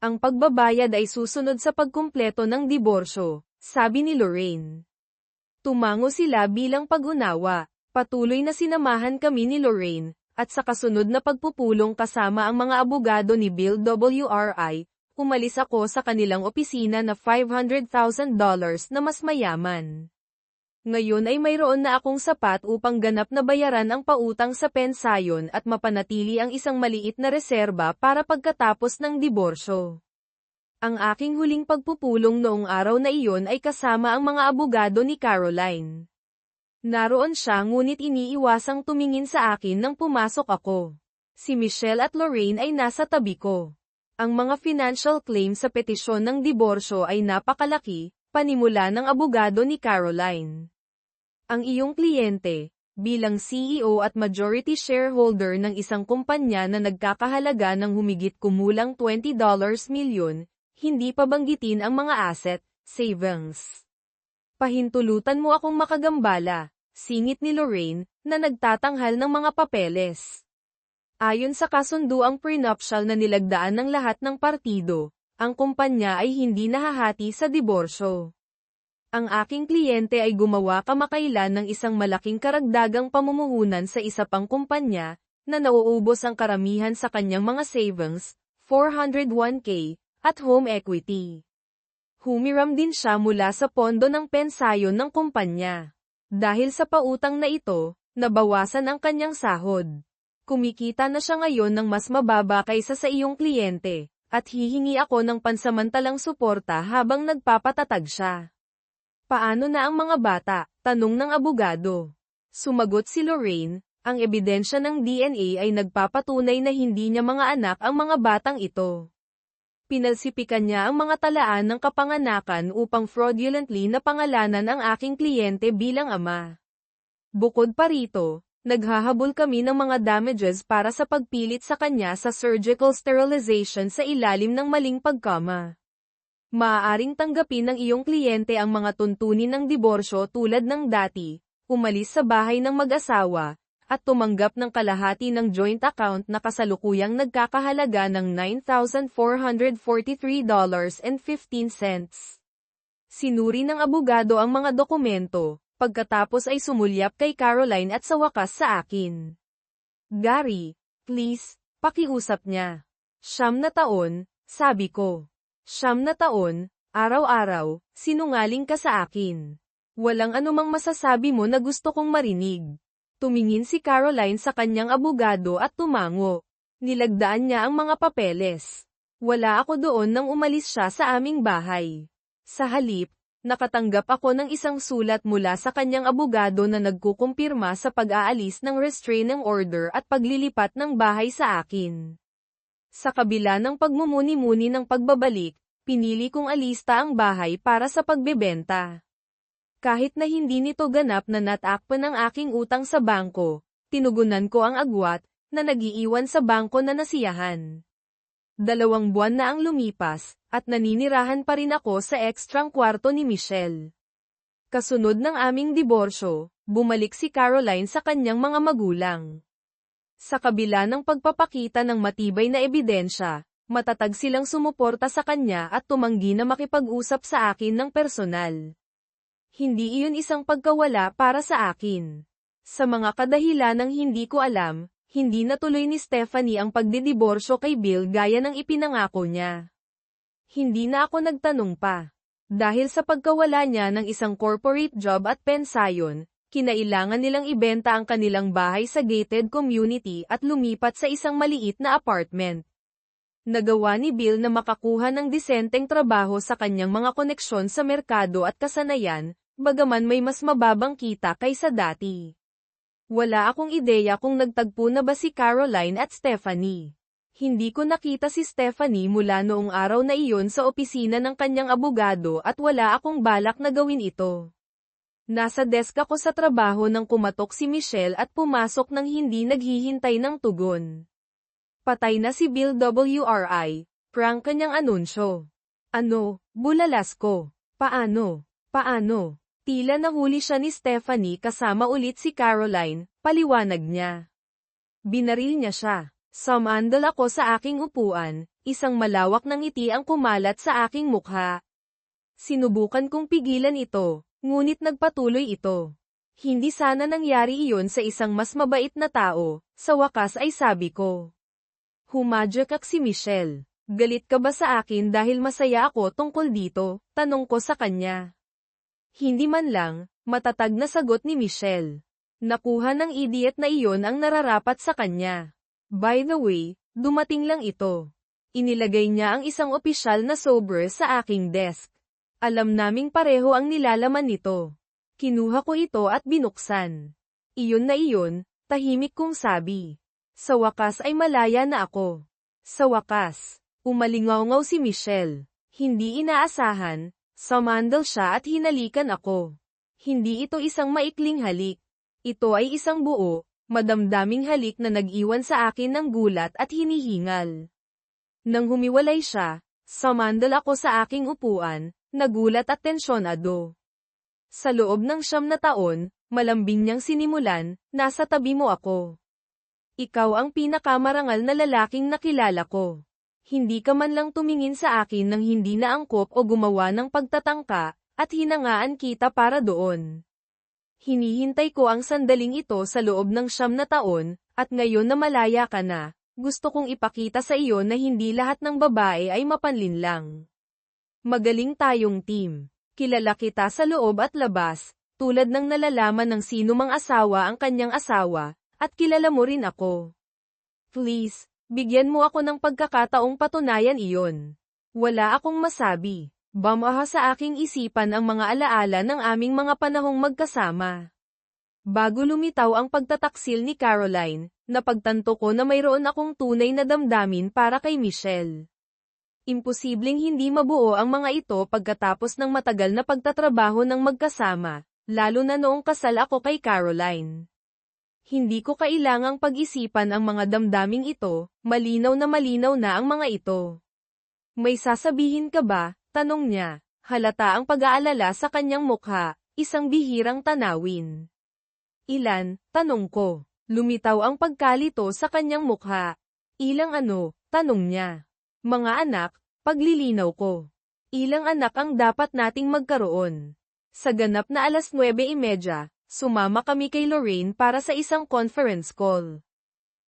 Ang pagbabayad ay susunod sa pagkumpleto ng diborsyo, sabi ni Lorraine. Tumango sila bilang pag-unawa, patuloy na sinamahan kami ni Lorraine, at sa kasunod na pagpupulong kasama ang mga abogado ni Bill WRI, umalis ako sa kanilang opisina na $500,000 na mas mayaman. Ngayon ay mayroon na akong sapat upang ganap na bayaran ang pautang sa pensayon at mapanatili ang isang maliit na reserba para pagkatapos ng diborsyo. Ang aking huling pagpupulong noong araw na iyon ay kasama ang mga abogado ni Caroline. Naroon siya ngunit iniiwasang tumingin sa akin nang pumasok ako. Si Michelle at Lorraine ay nasa tabi ko. Ang mga financial claim sa petisyon ng diborsyo ay napakalaki, panimula ng abogado ni Caroline. Ang iyong kliyente, bilang CEO at majority shareholder ng isang kumpanya na nagkakahalaga ng humigit kumulang $20 milyon, hindi pa banggitin ang mga asset, savings. Pahintulutan mo akong makagambala, singit ni Lorraine, na nagtatanghal ng mga papeles. Ayon sa kasunduang prenuptial na nilagdaan ng lahat ng partido, ang kumpanya ay hindi nahahati sa diborsyo. Ang aking kliyente ay gumawa kamakailan ng isang malaking karagdagang pamumuhunan sa isa pang kumpanya, na nauubos ang karamihan sa kanyang mga savings, 401k, at home equity. Humiram din siya mula sa pondo ng pensayon ng kumpanya. Dahil sa pautang na ito, nabawasan ang kanyang sahod. Kumikita na siya ngayon ng mas mababa kaysa sa iyong kliyente, at hihingi ako ng pansamantalang suporta habang nagpapatatag siya. Paano na ang mga bata? Tanong ng abogado. Sumagot si Lorraine, ang ebidensya ng DNA ay nagpapatunay na hindi niya mga anak ang mga batang ito. Pinalsipikan niya ang mga talaan ng kapanganakan upang fraudulently na pangalanan ang aking kliyente bilang ama. Bukod pa rito, naghahabol kami ng mga damages para sa pagpilit sa kanya sa surgical sterilization sa ilalim ng maling pagkama. Maaaring tanggapin ng iyong kliyente ang mga tuntunin ng diborsyo tulad ng dati, umalis sa bahay ng mag-asawa, at tumanggap ng kalahati ng joint account na kasalukuyang nagkakahalaga ng $9,443.15. Sinuri ng abogado ang mga dokumento, pagkatapos ay sumulyap kay Caroline at sa wakas sa akin. Gary, please, pakiusap niya. 9 na taon, sabi ko. 9 na taon, araw-araw, sinungaling ka sa akin. Walang anumang masasabi mo na gusto kong marinig. Tumingin si Caroline sa kanyang abogado at tumango. Nilagdaan niya ang mga papeles. Wala ako doon nang umalis siya sa aming bahay. Sa halip, nakatanggap ako ng isang sulat mula sa kanyang abogado na nagkukumpirma sa pag-aalis ng restraining order at paglilipat ng bahay sa akin. Sa kabila ng pagmumuni-muni ng pagbabalik, Pinili kong alista ang bahay para sa pagbebenta. Kahit na hindi nito ganap na natakpan ang aking utang sa bangko, tinugunan ko ang agwat, na nagiiwan sa bangko na nasiyahan. 2 buwan na ang lumipas, at naninirahan pa rin ako sa ekstrang kwarto ni Michelle. Kasunod ng aming diborsyo, bumalik si Caroline sa kanyang mga magulang. Sa kabila ng pagpapakita ng matibay na ebidensya, matatag silang sumuporta sa kanya at tumanggi na makipag-usap sa akin ng personal. Hindi iyon isang pagkawala para sa akin. Sa mga kadahilanang hindi ko alam, hindi natuloy ni Stephanie ang pagdidiborsyo kay Bill gaya ng ipinangako niya. Hindi na ako nagtanong pa. Dahil sa pagkawala niya ng isang corporate job at pensayon, kinailangan nilang ibenta ang kanilang bahay sa gated community at lumipat sa isang maliit na apartment. Nagawa ni Bill na makakuha ng disenteng trabaho sa kanyang mga koneksyon sa merkado at kasanayan, bagaman may mas mababang kita kaysa dati. Wala akong ideya kung nagtagpo na ba si Caroline at Stephanie. Hindi ko nakita si Stephanie mula noong araw na iyon sa opisina ng kanyang abogado at wala akong balak na gawin ito. Nasa desk ako sa trabaho nang kumatok si Michelle at pumasok nang hindi naghihintay ng tugon. Patay na si Bill WRI, prank kanyang anunsyo. Ano, bulalas ko. Paano? Tila nahuli siya ni Stephanie kasama ulit si Caroline, paliwanag niya. Binaril niya siya. Sumandal ako sa aking upuan, isang malawak na ngiti ang kumalat sa aking mukha. Sinubukan kong pigilan ito, ngunit nagpatuloy ito. Hindi sana nangyari iyon sa isang mas mabait na tao, sa wakas ay sabi ko. Humadyak si Michelle. Galit ka ba sa akin dahil masaya ako tungkol dito? Tanong ko sa kanya. Hindi man lang, matatag na sagot ni Michelle. Nakuha ng idiot na iyon ang nararapat sa kanya. By the way, dumating lang ito. Inilagay niya ang isang opisyal na sobre sa aking desk. Alam naming pareho ang nilalaman nito. Kinuha ko ito at binuksan. Iyon na iyon, tahimik kong sabi. Sa wakas ay malaya na ako. Sa wakas, umalingaw-ngaw si Michelle. Hindi inaasahan, sumandal siya at hinalikan ako. Hindi ito isang maikling halik. Ito ay isang buo, madamdaming halik na nag-iwan sa akin ng gulat at hinihingal. Nang humiwalay siya, sumandal ako sa aking upuan, nagulat at tensyonado. Sa loob ng 9 na taon, malambing niyang sinimulan, nasa tabi mo ako. Ikaw ang pinakamarangal na lalaking nakilala ko. Hindi ka man lang tumingin sa akin nang hindi naangkop o gumawa ng pagtatangka, at hinangaan kita para doon. Hinihintay ko ang sandaling ito sa loob ng 9 na taon, at ngayon na malaya ka na, gusto kong ipakita sa iyo na hindi lahat ng babae ay mapanlinlang. Magaling tayong team. Kilala kita sa loob at labas, tulad ng nalalaman ng sino mang asawa ang kanyang asawa, at kilala mo rin ako. Please, bigyan mo ako ng pagkakataong patunayan iyon. Wala akong masabi. Bumaha sa aking isipan ang mga alaala ng aming mga panahong magkasama. Bago lumitaw ang pagtataksil ni Caroline, napagtanto ko na mayroon akong tunay na damdamin para kay Michelle. Imposibleng hindi mabuo ang mga ito pagkatapos ng matagal na pagtatrabaho ng magkasama, lalo na noong kasal ako kay Caroline. Hindi ko kailangang pag-isipan ang mga damdaming ito, malinaw na ang mga ito. May sasabihin ka ba? Tanong niya. Halata ang pag-aalala sa kanyang mukha, isang bihirang tanawin. Ilan? Tanong ko. Lumitaw ang pagkalito sa kanyang mukha. Ilang ano? Tanong niya. Mga anak, paglilinaw ko. Ilang anak ang dapat nating magkaroon? Sa ganap na 9:30, sumama kami kay Lorraine para sa isang conference call.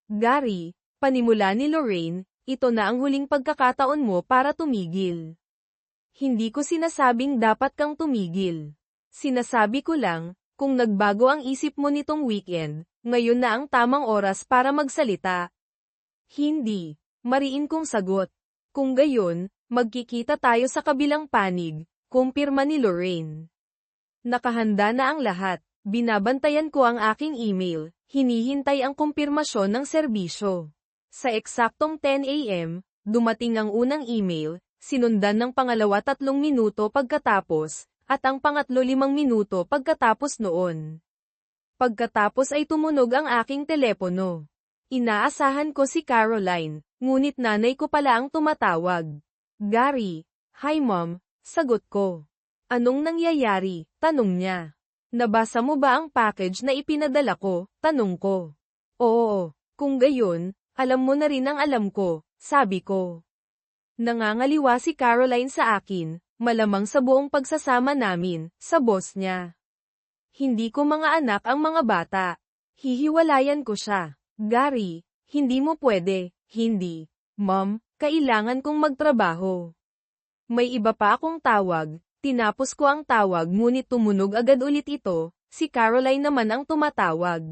Gary, panimula ni Lorraine, ito na ang huling pagkakataon mo para tumigil. Hindi ko sinasabing dapat kang tumigil. Sinasabi ko lang, kung nagbago ang isip mo nitong weekend, ngayon na ang tamang oras para magsalita. Hindi, mariin kong sagot. Kung gayon, magkikita tayo sa kabilang panig, kumpirma ni Lorraine. Nakahanda na ang lahat, binabantayan ko ang aking email, hinihintay ang kumpirmasyon ng serbisyo. Sa eksaktong 10 AM, dumating ang unang email, sinundan ng pangalawa 3 minuto pagkatapos, at ang pangatlo 5 minuto pagkatapos noon. Pagkatapos ay tumunog ang aking telepono. Inaasahan ko si Caroline, ngunit nanay ko pala ang tumatawag. Gary, "Hi mom," sagot ko. "Anong nangyayari?" tanong niya. "Nabasa mo ba ang package na ipinadala ko?" tanong ko. "Oo, kung gayon, alam mo na rin ang alam ko," sabi ko. Nangangaliwa si Caroline sa akin, malamang sa buong pagsasama namin, sa boss niya. Hindi ko mga anak ang mga bata. Hihiwalayan ko siya. "Gary, hindi mo pwede." "Hindi. Mom, kailangan kong magtrabaho." May iba pa akong tawag, tinapos ko ang tawag ngunit tumunog agad ulit ito, si Caroline naman ang tumatawag.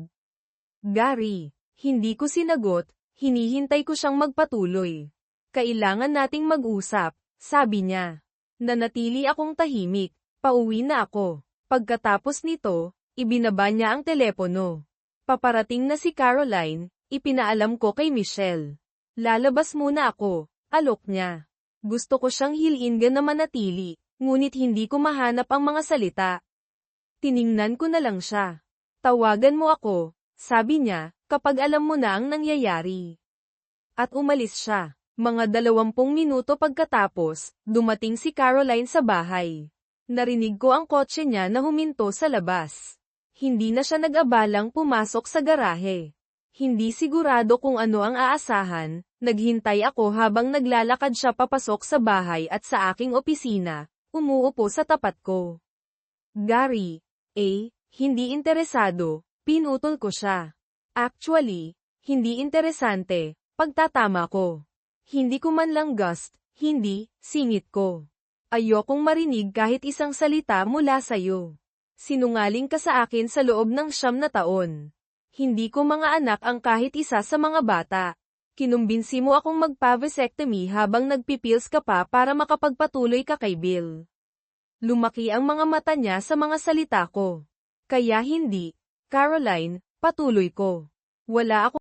"Gary." Hindi ko sinagot, hinihintay ko siyang magpatuloy. "Kailangan nating mag-usap," sabi niya. Nanatili akong tahimik, pauwi na ako. Pagkatapos nito, ibinaba niya ang telepono. Paparating na si Caroline, ipinaalam ko kay Michelle. "Lalabas muna ako," alok niya. Gusto ko siyang hilinggan na manatili, ngunit hindi ko mahanap ang mga salita. Tiningnan ko na lang siya. "Tawagan mo ako," sabi niya, "kapag alam mo na ang nangyayari." At umalis siya. Mga 20 minuto pagkatapos, dumating si Caroline sa bahay. Narinig ko ang kotse niya na huminto sa labas. Hindi na siya nag-abalang pumasok sa garahe. Hindi sigurado kung ano ang aasahan, naghintay ako habang naglalakad siya papasok sa bahay at sa aking opisina, umuupo sa tapat ko. "Gary." Hindi interesado, pinutol ko siya. "Actually, hindi interesante," pagtatama ko. "Hindi ko man lang gust, hindi," singit ko. "Ayokong marinig kahit isang salita mula sayo. Sinungaling ka sa akin sa loob ng 9 na taon. Hindi ko mga anak ang kahit isa sa mga bata. Kinumbinsi mo akong magpa-vasectomy habang nagpipills ka pa para makapagpatuloy ka kay Bill." Lumaki ang mga mata niya sa mga salita ko. "Kaya hindi, Caroline," patuloy ko. "Wala ako